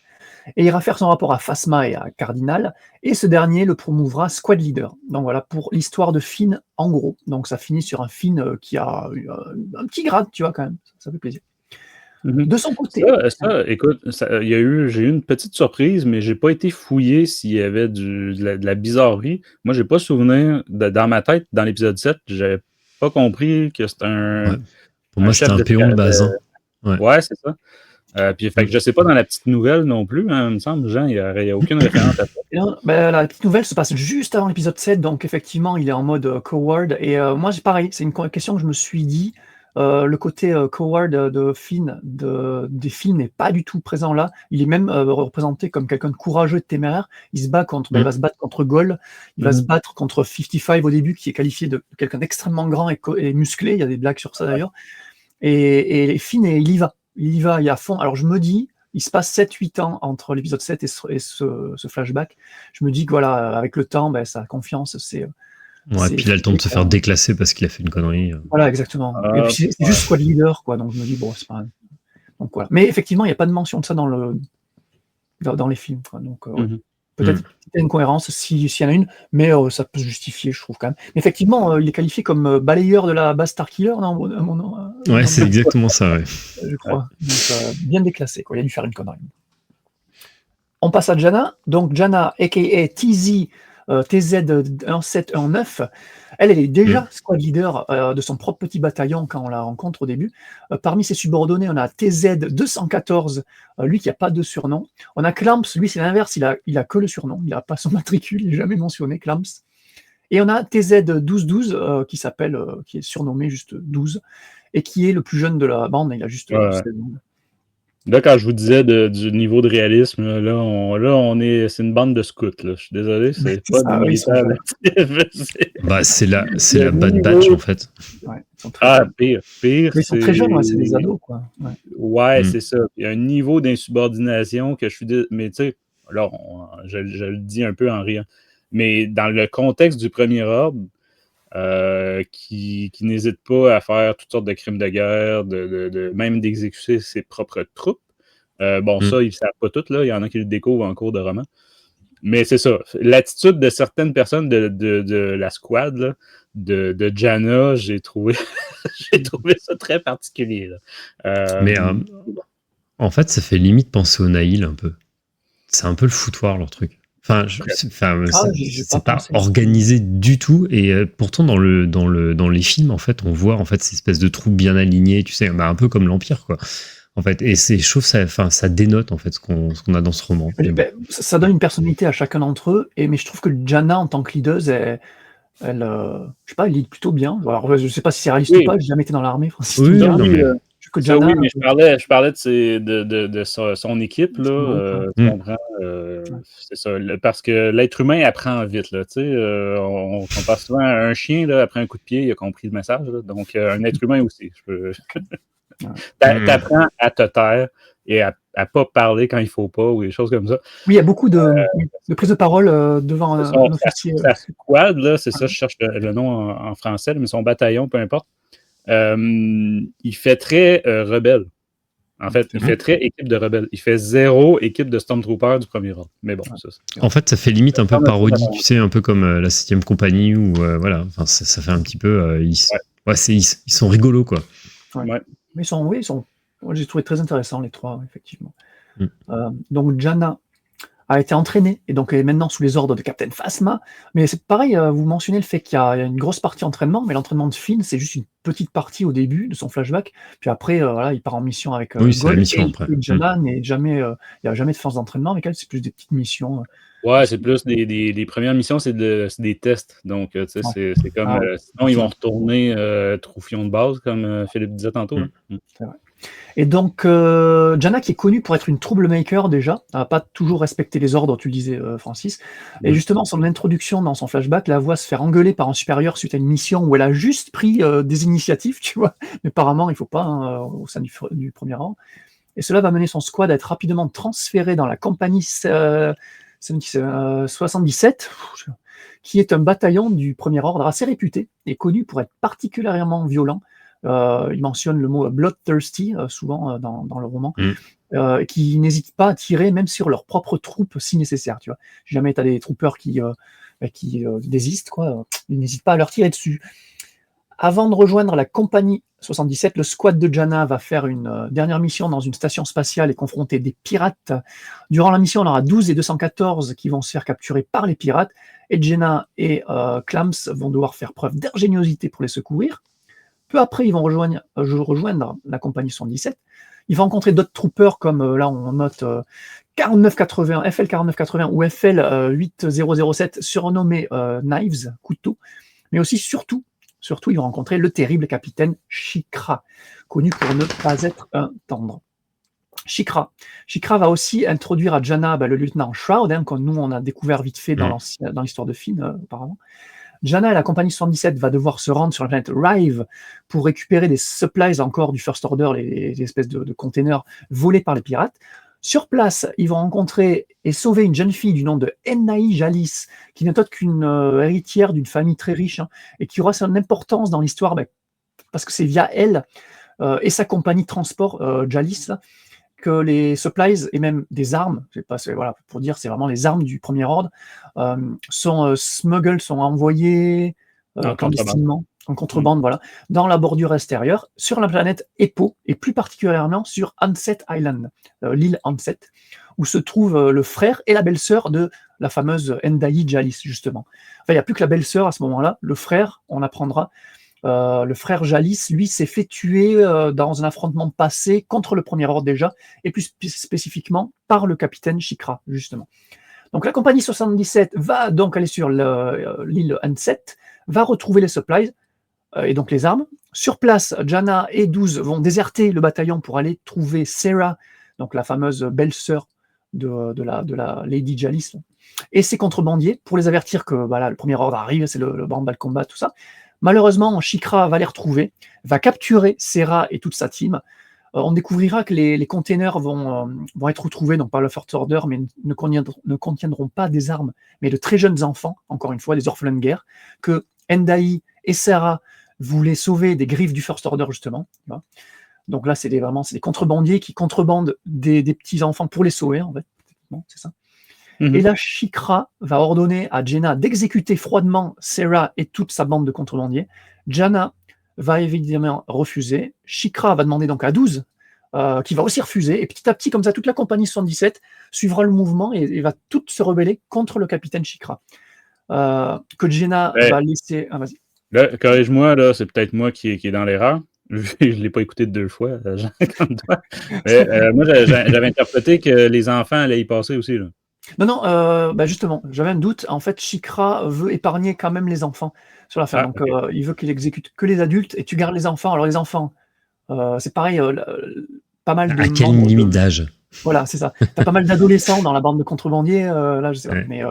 Et il ira faire son rapport à Phasma et à Cardinal, et ce dernier le promouvra Squad Leader. Donc voilà pour l'histoire de Finn en gros. Donc ça finit sur un Finn qui a un petit grade, tu vois, quand même. Ça fait plaisir. De son côté. Écoute, j'ai eu une petite surprise, mais j'ai pas été fouillé s'il y avait de la bizarrerie. Moi, j'ai pas souvenir, dans ma tête, dans l'épisode 7, j'avais pas compris que c'était un. Ouais. Pour moi, c'était un péon de base. Ouais, c'est ça. Puis, fait que je sais pas dans la petite nouvelle non plus, il me semble, Jean, il n'y a aucune référence à ça. La petite nouvelle se passe juste avant l'épisode 7, donc effectivement, il est en mode coward. Et moi, c'est pareil, c'est une question que je me suis dit. Le côté coward de Finn des films n'est pas du tout présent là. Il est même représenté comme quelqu'un de courageux et de téméraire. Il va se battre contre Gaulle, il va se battre contre 55 au début, qui est qualifié de quelqu'un d'extrêmement grand et musclé. Il y a des blagues sur ça d'ailleurs. Et Finn, il y va. Il y a à fond. Alors je me dis, il se passe 7-8 ans entre l'épisode 7 et ce flashback. Je me dis que voilà, avec le temps, sa confiance, c'est... Ouais, puis il a le temps de se faire déclasser parce qu'il a fait une connerie. Voilà, exactement. Et puis c'est juste Squad Leader, quoi. Donc je me dis, bon, c'est pas... Donc voilà. Mais effectivement, il n'y a pas de mention de ça dans les films, quoi. Donc peut-être qu'il y a une cohérence s'il y en a une, mais ça peut se justifier, je trouve, quand même. Mais effectivement, il est qualifié comme balayeur de la base Starkiller, non ouais, c'est exactement ça, ouais. Je crois. Donc, bien déclassé, quoi. Il a dû faire une connerie. On passe à Jana. Donc Jana, a.k.a. TZ1719, elle est déjà squad leader de son propre petit bataillon quand on la rencontre au début. Parmi ses subordonnés, on a TZ214, lui qui n'a pas de surnom. On a Clamps, lui c'est l'inverse, il a que le surnom, il n'a pas son matricule, il n'est jamais mentionné, Clamps. Et on a TZ1212 qui est surnommé juste 12 et qui est le plus jeune de la bande, il a juste... Là, quand je vous disais du niveau de réalisme, c'est une bande de scouts. Là. Je suis désolé, c'est pas des militaires. C'est la Bad Batch, en fait. Ouais, pire. Ils sont très jeunes, c'est des ados, quoi. Ouais, c'est ça. Il y a un niveau d'insubordination que je suis... Mais tu sais, là, je le dis un peu en riant. Mais dans le contexte du Premier Ordre, qui n'hésite pas à faire toutes sortes de crimes de guerre, même d'exécuter ses propres troupes. Ça, ils ne savent pas tout, là. Il y en a qui le découvrent en cours de roman. Mais c'est ça. L'attitude de certaines personnes de la squad, là, de Jana, j'ai trouvé ça très particulier. Là. Mais en fait, ça fait limite penser au Nihil un peu. c'est un peu le foutoir leur truc. Enfin, J'ai c'est pas pas pensé. organisé du tout. Et pourtant, dans les films, en fait, on voit en fait ces espèces de troupes bien alignées, tu sais, un peu comme l'Empire, quoi. En fait, et c'est, je trouve ça dénote en fait ce qu'on a dans ce roman. Mais bon. Ça donne une personnalité à chacun d'entre eux, mais je trouve que Jana, en tant que leaduse, elle, je sais pas, elle lead plutôt bien. Alors, je sais pas si c'est réaliste ou Oui. pas, j'ai jamais été dans l'armée, Francis. Oui, tu me oui, diras, non, mais, mais- que Ça, Jana, oui, mais je parlais de son équipe, là, Son groupe, tu Mm. comprends, c'est ça, parce que l'être humain apprend vite, là, tu sais, on compare souvent à un chien, là, après un coup de pied, il a compris le message, là, donc un être humain aussi, t'apprends à te taire et à pas parler quand il faut pas, ou des choses comme ça. oui, il y a beaucoup de prise de parole devant un officier. Sa squad, là, c'est ça, je cherche le nom en français, mais son bataillon, peu importe, il fait très rebelle. En fait, il fait très équipe de rebelles. Il fait 0 équipe de Stormtroopers du premier ordre. Mais bon, ça. En fait, ça fait limite un peu parodie, tu sais, un peu comme la 7ème compagnie, ou voilà, enfin, ça fait un petit peu. Ils sont rigolos, quoi. Ouais. Mais moi, j'ai trouvé très intéressant les trois, effectivement. Mm. Donc Jana a été entraînée et donc est maintenant sous les ordres de Captain Phasma. Mais c'est pareil, vous mentionnez le fait qu'il y a une grosse partie entraînement, mais l'entraînement de Finn, c'est juste une petite partie au début de son flashback. Puis après, voilà, il part en mission avec Oui, c'est la Gol, mission, et après. Jana n'est jamais, il n'y a jamais de phase d'entraînement avec elle, c'est plus des petites missions. Ouais, c'est plus des premières missions, c'est des tests. Donc, tu sais, c'est comme. Ah ouais. Sinon, ils vont retourner troufion de base, comme Philippe disait tantôt. Mm. Hein. C'est vrai. Et donc, Jana, qui est connue pour être une troublemaker déjà, n'a pas toujours respecté les ordres, tu le disais, Francis. Et justement, son introduction dans son flashback la voit se faire engueuler par un supérieur suite à une mission où elle a juste pris des initiatives, tu vois. Mais apparemment, il ne faut pas au sein du premier rang. Et cela va mener son squad à être rapidement transféré dans la compagnie 77, qui est un bataillon du premier ordre assez réputé et connu pour être particulièrement violent. Il mentionne le mot bloodthirsty souvent dans le roman, qui n'hésitent pas à tirer même sur leurs propres troupes si nécessaire. Tu vois, si jamais tu as des troopers qui désistent, quoi, ils n'hésitent pas à leur tirer dessus. Avant de rejoindre la compagnie 77, le squad de Jana va faire une dernière mission dans une station spatiale et confronter des pirates. Durant la mission, on aura 12 et 214 qui vont se faire capturer par les pirates, et Jana et Clams vont devoir faire preuve d'ingéniosité pour les secourir. Peu après, ils vont rejoindre la compagnie 117. Ils vont rencontrer d'autres troopers comme, là on note 4980, FL 4980 ou FL 8007, surnommé Knives, couteau. Mais aussi, surtout, ils vont rencontrer le terrible capitaine Shikra, connu pour ne pas être un tendre. Shikra va aussi introduire à Jana le lieutenant Shroud, comme nous on a découvert vite fait dans l'histoire de Finn auparavant. Jana et la compagnie 77 va devoir se rendre sur la planète Rive pour récupérer des supplies encore du First Order, les espèces de containers volés par les pirates. Sur place, ils vont rencontrer et sauver une jeune fille du nom de Ennaï Jalis, qui n'est autre qu'une héritière d'une famille très riche, et qui aura son importance dans l'histoire, parce que c'est via elle et sa compagnie de transport, Jalis, que les supplies et même des armes, voilà, pour dire, c'est vraiment les armes du premier ordre, sont envoyées clandestinement, en contrebande, voilà, dans la bordure extérieure, sur la planète Epo, et plus particulièrement sur Ansett Island, l'île Ansett, où se trouve le frère et la belle-sœur de la fameuse Endaï Jalis, justement. Enfin, il n'y a plus que la belle-sœur à ce moment-là, le frère, on apprendra, le frère Jalis, lui, s'est fait tuer dans un affrontement passé contre le premier ordre déjà, et plus spécifiquement par le capitaine Shikra, justement. Donc la compagnie 77 va donc aller sur l'île Ansett, va retrouver les supplies et donc les armes. Sur place, Jana et 12 vont déserter le bataillon pour aller trouver Sarah, donc la fameuse belle-sœur de la Lady Jalis, et ses contrebandiers, pour les avertir que le premier ordre arrive, c'est le barbal combat, tout ça. Malheureusement, Shikra va les retrouver, va capturer Sarah et toute sa team. On découvrira que les containers vont être retrouvés, donc par le First Order, mais ne contiendront pas des armes, mais de très jeunes enfants, encore une fois, des orphelins de guerre, que Endaï et Sarah voulaient sauver des griffes du First Order, justement. Donc là, c'est des contrebandiers qui contrebandent des petits enfants pour les sauver, en fait. C'est ça. Et là, Shikra va ordonner à Jana d'exécuter froidement Sarah et toute sa bande de contrebandiers. Jana va évidemment refuser. Shikra va demander donc à 12 qui va aussi refuser. Et petit à petit, comme ça, toute la compagnie 77 suivra le mouvement et va toute se rebeller contre le capitaine Shikra. Que Jenna va laisser... Ah, vas-y. Là, corrige-moi, là, c'est peut-être moi qui est dans l'erreur. Je ne l'ai pas écouté 2 fois, Jean, comme toi. Mais moi, j'avais interprété que les enfants allaient y passer aussi. Là. Non, justement, j'avais un doute. En fait, Shikra veut épargner quand même les enfants sur la fin. Donc, il veut qu'il exécute que les adultes et tu gardes les enfants. Alors, les enfants, c'est pareil, pas mal de... À quelle limite d'âge? Voilà, c'est ça. T'as pas mal d'adolescents dans la bande de contrebandiers, là, je sais pas. Ouais. Mais,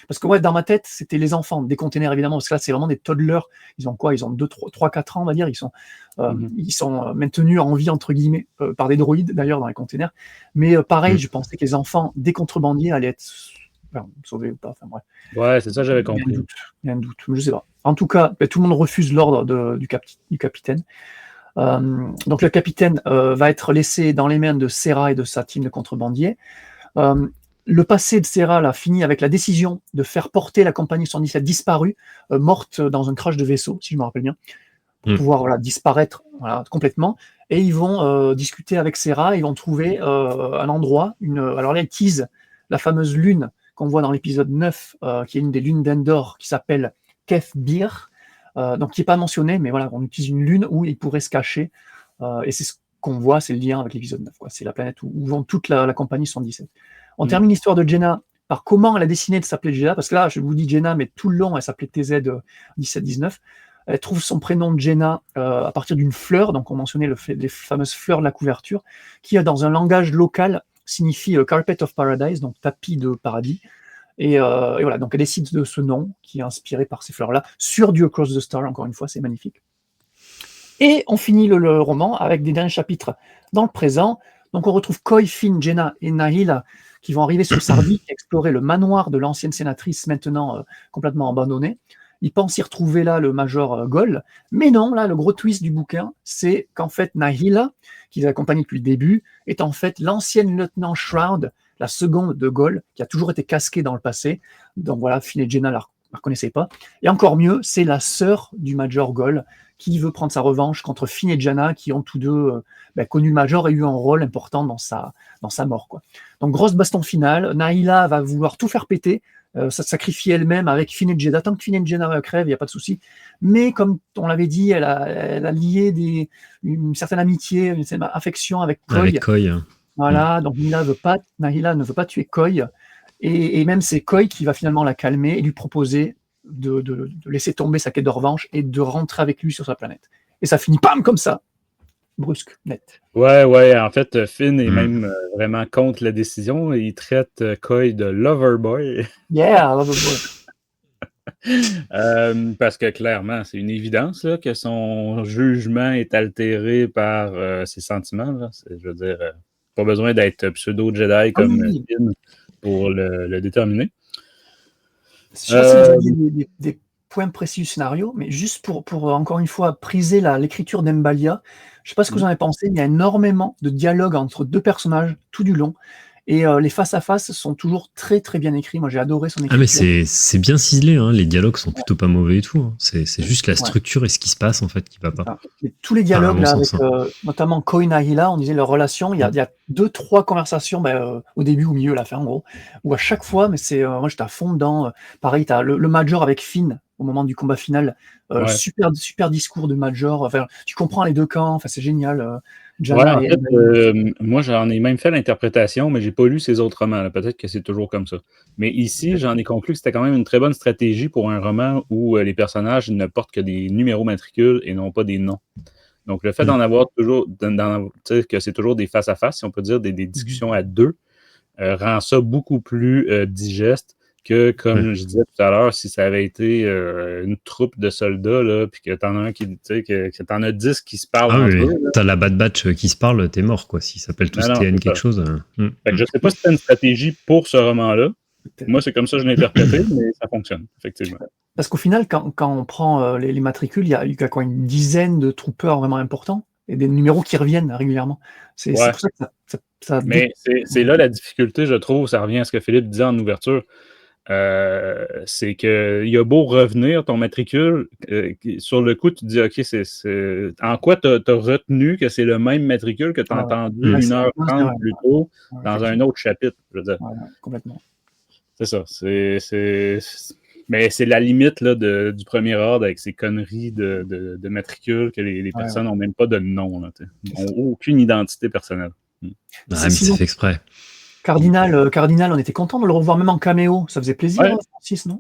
parce que, dans ma tête, c'était les enfants, des containers, évidemment, parce que là, c'est vraiment des toddlers. Ils ont quoi? Ils ont 2, 3, 4 ans, on va dire. Ils sont maintenus en vie, entre guillemets, par des droïdes, d'ailleurs, dans les containers. Mais pareil, je pensais que les enfants des contrebandiers allaient être sauvés ou pas. Enfin, bref. Ouais, c'est ça, j'avais compris. Il y a un doute, je sais pas. En tout cas, tout le monde refuse l'ordre du capitaine. Donc le capitaine va être laissé dans les mains de Serra et de sa team de contrebandiers. Le passé de Serra là, finit avec la décision de faire porter la compagnie 117 disparue, morte dans un crash de vaisseau, si je me rappelle bien, pour pouvoir disparaître complètement. Et ils vont discuter avec Serra, ils vont trouver un endroit. Alors là, ils teasent la fameuse lune qu'on voit dans l'épisode 9, qui est une des lunes d'Endor, qui s'appelle Kef Bir. Donc qui n'est pas mentionné, mais voilà, on utilise une lune où il pourrait se cacher, et c'est ce qu'on voit, c'est le lien avec l'épisode 9, quoi. C'est la planète où vont toute la compagnie 117. On termine l'histoire de Jenna par comment elle a décidé de s'appeler Jenna, parce que là, je vous dis Jenna, mais tout le long, elle s'appelait TZ 1719. Elle trouve son prénom Jenna à partir d'une fleur, donc on mentionnait les fameuses fleurs de la couverture, qui dans un langage local signifie Carpet of Paradise, donc tapis de paradis. Et voilà, donc elle décide de ce nom qui est inspiré par ces fleurs-là sur du Across the Star, encore une fois, c'est magnifique. Et on finit le roman avec des derniers chapitres dans le présent. Donc on retrouve Coy, Finn, Jenna et Nahila qui vont arriver sur Sardique, explorer le manoir de l'ancienne sénatrice maintenant complètement abandonné. Ils pensent y retrouver là le major Gol, mais non, là le gros twist du bouquin, c'est qu'en fait Nahila, qui les accompagne depuis le début, est en fait l'ancienne lieutenant Shroud, la seconde de Gol, qui a toujours été casquée dans le passé. Donc voilà, Finn et Jenna la reconnaissaient pas. Et encore mieux, c'est la sœur du Major Gol qui veut prendre sa revanche contre Finn et Jenna, qui ont tous deux connu le Major et eu un rôle important dans sa mort, quoi. Donc grosse baston finale. Nahila va vouloir tout faire péter, se sacrifier elle-même avec Finn et Jenna. Tant que Finn et Jenna crèvent, il n'y a pas de souci. Mais comme on l'avait dit, elle a lié une certaine amitié, une certaine affection avec Coy. Avec Coy. Voilà, donc Nahila ne veut pas tuer Coy, et même c'est Coy qui va finalement la calmer et lui proposer de laisser tomber sa quête de revanche et de rentrer avec lui sur sa planète. Et ça finit pam comme ça, brusque, net. Ouais, en fait, Finn est même vraiment contre la décision. Il traite Coy de Loverboy. Yeah, Loverboy. Parce que clairement, c'est une évidence là, que son jugement est altéré par ses sentiments. Là. Je veux dire, pas besoin d'être pseudo-Jedi comme Finn pour le déterminer. Je sais pas si vous aviez des points précis du scénario, mais juste pour encore une fois priser l'écriture d'Embalia, je sais pas ce que vous en avez pensé, il y a énormément de dialogues entre deux personnages tout du long. Et les face-à-face sont toujours très très bien écrits. Moi j'ai adoré son écriture. Ah mais c'est bien ciselé, hein. Les dialogues sont plutôt pas mauvais et tout. Hein. C'est juste la structure et ce qui se passe en fait qui va pas. Et tous les dialogues là, avec notamment Coy et Nahila, on disait leur relation, il y a 2-3 conversations au début, au milieu, à la fin en gros, où à chaque fois, mais moi j'étais à fond dedans. Pareil, t'as le Major avec Finn au moment du combat final, super discours de Major. Enfin, tu comprends les deux camps. Enfin, c'est génial. En fait, moi, j'en ai même fait l'interprétation, mais j'ai pas lu ces autres romans. Peut-être que c'est toujours comme ça. Mais ici, j'en ai conclu que c'était quand même une très bonne stratégie pour un roman où les personnages ne portent que des numéros matricules et non pas des noms. Donc, le fait d'en avoir toujours, que c'est toujours des face-à-face, si on peut dire, des discussions à deux, rend ça beaucoup plus digeste que, comme je disais tout à l'heure, si ça avait été une troupe de soldats, là, puis que t'en as un que t'en as 10 qui se parlent entre eux. T'as la Bad Batch qui se parle, t'es mort, quoi. S'ils s'appellent tous TN quelque chose. Fait que je sais pas si c'était une stratégie pour ce roman-là. Moi, c'est comme ça que je l'ai interprété, mais ça fonctionne, effectivement. Parce qu'au final, quand on prend les matricules, il y a quoi, une dizaine de troopers vraiment importants et des numéros qui reviennent régulièrement. C'est pour ça que ça... Mais c'est là la difficulté, je trouve. Ça revient à ce que Philippe disait en ouverture. c'est qu'il a beau revenir ton matricule, sur le coup, tu te dis, OK, en quoi tu as retenu que c'est le même matricule que tu as entendu 1h30 plus tôt dans un autre chapitre? Je veux dire. Complètement. C'est ça. Mais c'est la limite là, du premier ordre avec ces conneries de matricule que les personnes n'ont même pas de nom. Ils n'ont aucune identité personnelle. Mais c'est fait exprès. Cardinal, on était content de le revoir même en caméo. Ça faisait plaisir, Francis, non?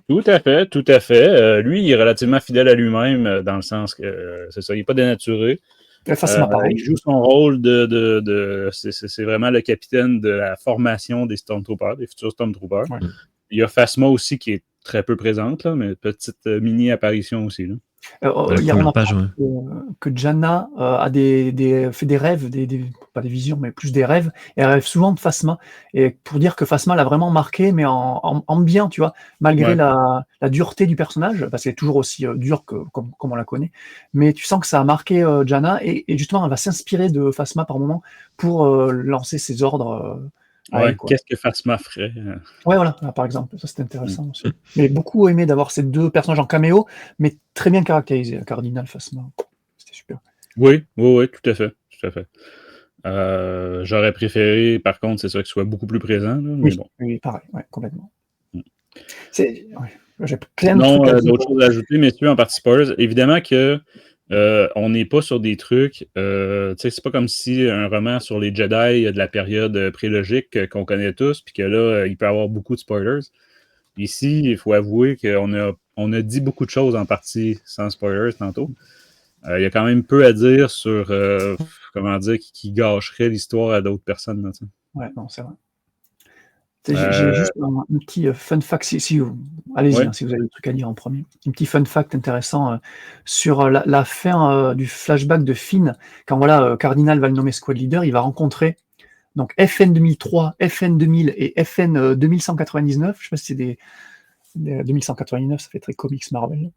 Tout à fait, tout à fait. Lui, il est relativement fidèle à lui-même dans le sens que c'est ça, il n'est pas dénaturé. Il joue son rôle c'est vraiment le capitaine de la formation des Stormtroopers, des futurs Stormtroopers. Ouais. Il y a Phasma aussi qui est très peu présente, là, mais petite mini-apparition aussi. Là. Il y a que Jannah fait des rêves, pas des visions, mais plus des rêves, et elle rêve souvent de Phasma. Et pour dire que Phasma l'a vraiment marqué, mais en bien, tu vois, malgré la dureté du personnage, parce qu'elle est toujours aussi dure comme on la connaît. Mais tu sens que ça a marqué Jannah, et justement, elle va s'inspirer de Phasma par moment pour lancer ses ordres. Qu'est-ce que Phasma ferait? Ouais, voilà, par exemple, ça c'était intéressant aussi. J'ai beaucoup aimé d'avoir ces deux personnages en caméo, mais très bien caractérisés, Cardinal, Phasma. C'était super. Oui, tout à fait. J'aurais préféré, par contre, c'est ça, qu'il soit beaucoup plus présent. Là, mais bon. Oui, pareil, complètement. J'ai plein de trucs à dire. D'autres choses à ajouter, messieurs, en partie spoilers. Évidemment que on n'est pas sur des trucs, c'est pas comme si un roman sur les Jedi de la période prélogique qu'on connaît tous, puis que là, il peut y avoir beaucoup de spoilers. Ici, il faut avouer qu'on a dit beaucoup de choses en partie sans spoilers tantôt. Il y a quand même peu à dire sur, qui gâcherait l'histoire à d'autres personnes. Là, ouais, non, c'est vrai. J'ai juste un petit fun fact, allez-y, si vous avez des trucs à dire en premier. Un petit fun fact intéressant sur la fin du flashback de Finn, quand Cardinal va le nommer Squad Leader, il va rencontrer donc FN 2003, FN 2000 et FN 2199. Je sais pas si c'est des 2199, ça fait très comics Marvel.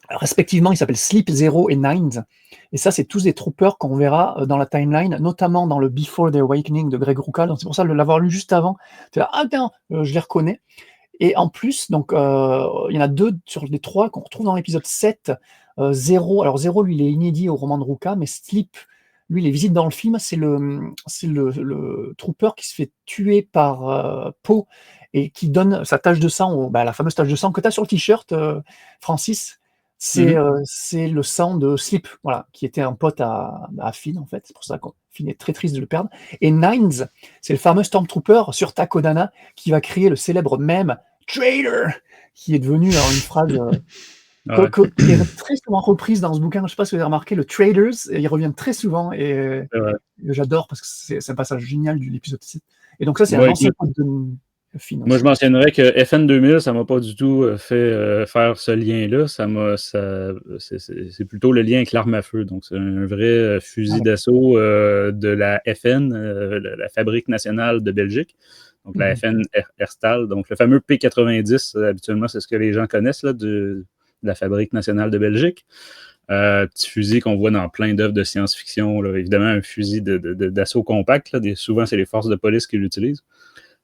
Respectivement, ils s'appellent Sleep Zero et Nines. Et ça, c'est tous des troopers qu'on verra dans la timeline, notamment dans le Before the Awakening de Greg Rucka. Donc c'est pour ça de l'avoir lu juste avant. Tu vas, je les reconnais. Et en plus, donc il y en a 2 sur les 3 qu'on retrouve dans l'épisode 7. Zero, alors Zero, lui, il est inédit au roman de Rucka, mais Sleep, lui, il est visible dans le film. C'est le trooper qui se fait tuer par Poe et qui donne sa tache de sang, la fameuse tache de sang que tu as sur le t-shirt, Francis. C'est le sang de Sleep, qui était un pote à Finn, en fait. C'est pour ça que Finn est très triste de le perdre. Et Nines, c'est le fameux Stormtrooper sur Takodana qui va créer le célèbre mème « Traitor !» qui est devenu une phrase qui est très souvent reprise dans ce bouquin. Je ne sais pas si vous avez remarqué, le « Traitors », il revient très souvent et j'adore parce que c'est un passage génial de l'épisode 7. Et donc ça, c'est un ancien pote de Finn. Moi, je mentionnerais que FN 2000, ça m'a pas du tout fait faire ce lien-là. C'est plutôt le lien avec l'arme à feu. Donc, c'est un vrai fusil d'assaut de la FN, la Fabrique nationale de Belgique. Donc, la FN Herstal. Donc, le fameux P90, habituellement, c'est ce que les gens connaissent là, de la Fabrique nationale de Belgique. Petit fusil qu'on voit dans plein d'œuvres de science-fiction. Là. Évidemment, un fusil d'assaut compact. Là. Souvent, c'est les forces de police qui l'utilisent.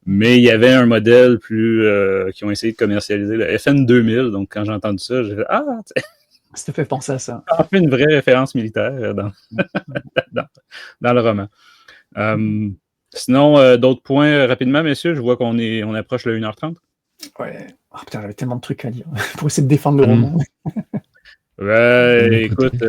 Mais il y avait un modèle qui ont essayé de commercialiser, le FN 2000. Donc, quand j'ai entendu ça, j'ai fait « Ah! » Ça te fait penser à ça. Ça fait une vraie référence militaire dans le roman. Sinon, d'autres points rapidement, messieurs. Je vois qu'on approche le 1h30. Ouais. Oh, putain, j'avais tellement de trucs à dire pour essayer de défendre le roman. Écoute,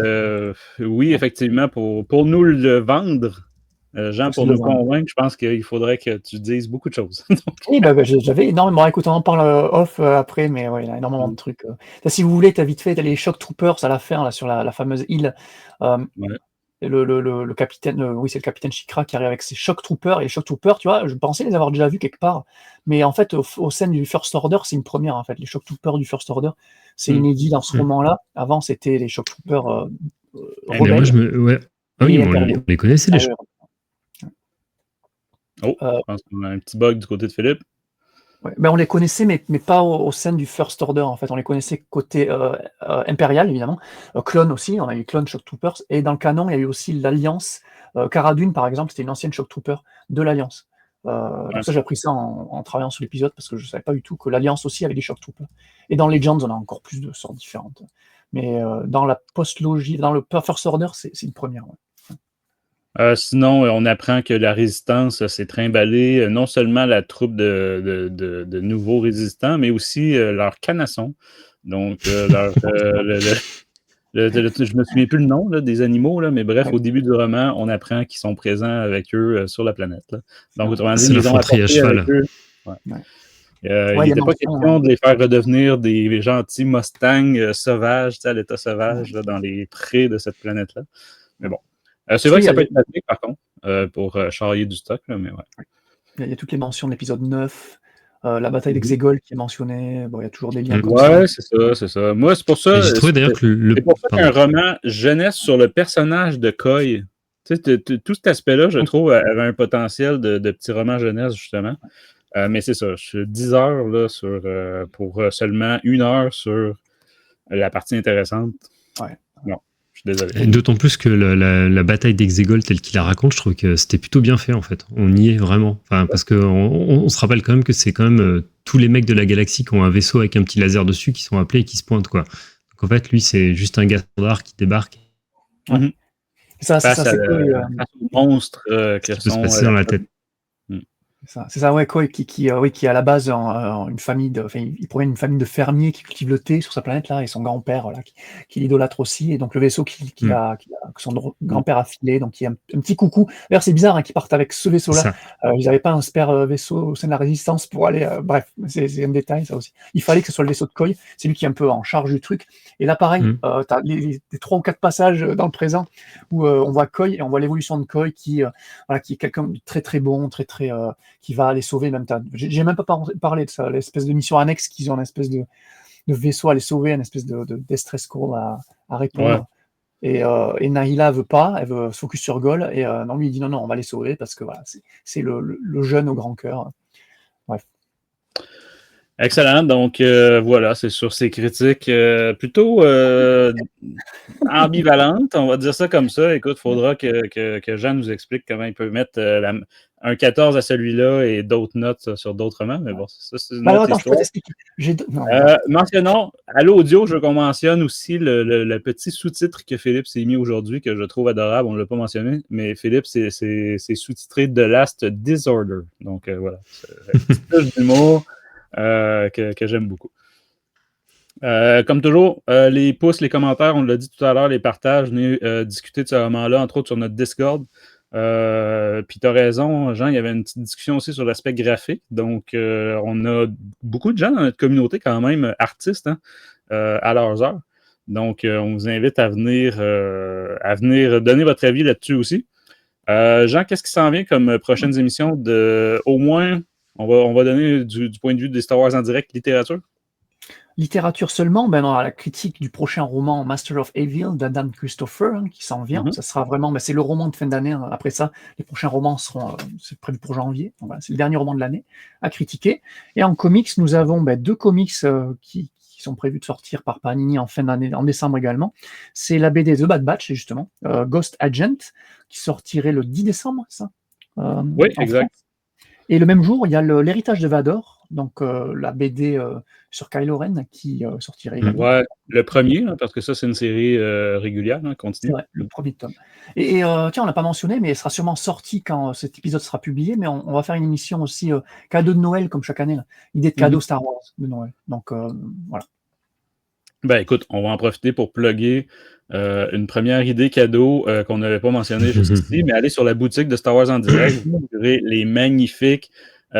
oui, effectivement, pour nous le vendre, Jean, pour nous convaincre, je pense qu'il faudrait que tu dises beaucoup de choses. Oui, j'avais énormément. Écoute, on en parle off après, mais il y a énormément de trucs. Si vous voulez, t'as vite fait, t'as les Shock Troopers à la fin, là, sur la fameuse île. Le capitaine, c'est le capitaine Shikra qui arrive avec ses Shock Troopers. Et les Shock Troopers, tu vois, je pensais les avoir déjà vus quelque part. Mais en fait, au sein du First Order, c'est une première, en fait. Les Shock Troopers du First Order, c'est inédit dans ce roman-là. Avant, c'était les Shock Troopers rebelles. Ah oui, on les connaissait, les Shock. Je pense qu'on a un petit bug du côté de Philippe. Ouais, on les connaissait, mais pas au sein du First Order, en fait. On les connaissait côté impérial, évidemment. Clone aussi, on a eu Clone Shock Troopers. Et dans le canon, il y a eu aussi l'Alliance. Cara Dune, par exemple, c'était une ancienne Shock Trooper de l'Alliance. Donc ça, j'ai appris ça en travaillant sur l'épisode parce que je savais pas du tout que l'Alliance aussi avait des Shock Troopers. Et dans Legends, on a encore plus de sortes différentes. Mais dans la post-logie, dans le First Order, c'est une première. Ouais. Sinon, on apprend que la résistance s'est trimballée non seulement la troupe de nouveaux résistants, mais aussi leur canasson. Donc, je me souviens plus le nom là, des animaux, là, mais bref, au début du roman, on apprend qu'ils sont présents avec eux sur la planète. Là. Donc, autrement dit, C'est ils ont l'infanterie à apporté cheval. avec eux. Ouais. Ouais, Il il y a n'était pas mention, question de les faire redevenir des gentils Mustangs sauvages, à l'état sauvage, là, dans les prés de cette planète-là. Mais bon. C'est vrai que ça peut être pratique, par contre, pour charrier du stock, là, mais ouais. Il y a toutes les mentions de l'épisode 9, la bataille d'Exegol qui est mentionnée. Bon, il y a toujours des liens comme Ouais, ça. c'est ça. Moi, c'est pour ça. Et j'ai trouvé d'ailleurs que c'est pour ça qu'un roman jeunesse sur le personnage de Coy, tu sais, tout cet aspect-là, je trouve, avait un potentiel de petit roman jeunesse, justement. Mais c'est ça, je suis 10 heures là, pour seulement 1 heure sur la partie intéressante. Ouais. Non, je suis désolé. Et d'autant plus que la bataille d'Exegol telle qu'il la raconte, je trouve que c'était plutôt bien fait en fait. On y est vraiment. Enfin, parce qu'on se rappelle quand même que c'est quand même tous les mecs de la galaxie qui ont un vaisseau avec un petit laser dessus qui sont appelés et qui se pointent, quoi. Donc en fait, lui, c'est juste un gars standard qui débarque. Mm-hmm. Ça, face aux monstres qui peut se passer dans la tête. C'est ça, ouais, Coy, qui à la base une famille il provient d'une famille de fermiers qui cultivent le thé sur sa planète là, et son grand-père là, qui l'idolâtre aussi, et donc le vaisseau que son grand-père a filé, donc il y a un petit coucou. D'ailleurs, c'est bizarre qu'ils partent avec ce vaisseau-là. Ils n'avaient pas un spare vaisseau au sein de la résistance pour aller. Bref, c'est un détail ça aussi. Il fallait que ce soit le vaisseau de Coy. C'est lui qui est un peu en charge du truc. Et là, pareil, t'as les 3 ou 4 passages dans le présent où on voit Coy et on voit l'évolution de Coy qui est quelqu'un de très très bon, très très qui va les sauver. Même j'ai même pas parlé de ça, l'espèce de mission annexe qu'ils ont, une espèce de vaisseau à les sauver, une espèce de distress call à répondre. Ouais. Et Nahila veut pas, elle veut se focus sur Gol, et non, lui il dit non, on va les sauver parce que voilà, c'est le jeune au grand cœur. Bref. Excellent. Donc, voilà, c'est sur ces critiques plutôt ambivalentes, on va dire ça comme ça. Écoute, il faudra que Jean nous explique comment il peut mettre un 14 à celui-là et d'autres notes sur d'autres romans. Mais bon, ça, c'est une autre histoire. Mentionnons, à l'audio, je veux qu'on mentionne aussi le petit sous-titre que Philippe s'est mis aujourd'hui, que je trouve adorable. On ne l'a pas mentionné, mais Philippe, c'est sous-titré The Last Disorder. Donc, voilà. C'est une petite touche d'humour. Que j'aime beaucoup. Comme toujours, les pouces, les commentaires, on l'a dit tout à l'heure, les partages, venez discuter de ce roman-là, entre autres sur notre Discord. Puis tu as raison, Jean, il y avait une petite discussion aussi sur l'aspect graphique. Donc, on a beaucoup de gens dans notre communauté, quand même, artistes, à leurs heures. Donc, on vous invite à venir donner votre avis là-dessus aussi. Jean, qu'est-ce qui s'en vient comme prochaines émissions au moins... On va donner du point de vue des Star Wars en direct, littérature. Littérature seulement, on aura la critique du prochain roman Master of Evil d'Adam Christopher qui s'en vient. Ça sera vraiment, c'est le roman de fin d'année. Après ça, les prochains romans seront c'est prévu pour janvier. Donc, voilà, c'est le dernier roman de l'année à critiquer. Et en comics, nous avons 2 comics qui sont prévus de sortir par Panini en fin d'année, en décembre également. C'est la BD The Bad Batch, justement, Ghost Agent, qui sortirait le 10 décembre, ça oui, exact. France. Et le même jour, il y a l'héritage de Vador, donc la BD sur Kylo Ren qui sortirait également. Ouais, le premier, parce que ça, c'est une série régulière, continue. C'est vrai, le premier tome. Et tiens, on l'a pas mentionné, mais elle sera sûrement sortie quand cet épisode sera publié, mais on va faire une émission aussi cadeau de Noël, comme chaque année, là. Idée de cadeau Star Wars de Noël. Donc, voilà. Ben écoute, on va en profiter pour plugger une première idée cadeau qu'on n'avait pas mentionnée jusqu'ici, mais allez sur la boutique de Star Wars en direct, vous verrez les magnifiques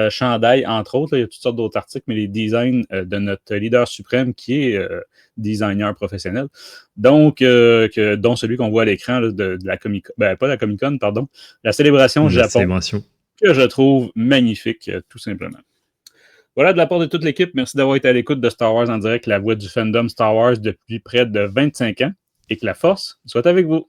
chandails, entre autres. Là, il y a toutes sortes d'autres articles, mais les designs de notre leader suprême qui est designer professionnel. Donc, dont celui qu'on voit à l'écran là, de la Comic-Con, pas la Comic-Con, pardon, la célébration Japon, que je trouve magnifique, tout simplement. Voilà, de la part de toute l'équipe, merci d'avoir été à l'écoute de Star Wars en direct, la voix du fandom Star Wars depuis près de 25 ans, et que la force soit avec vous.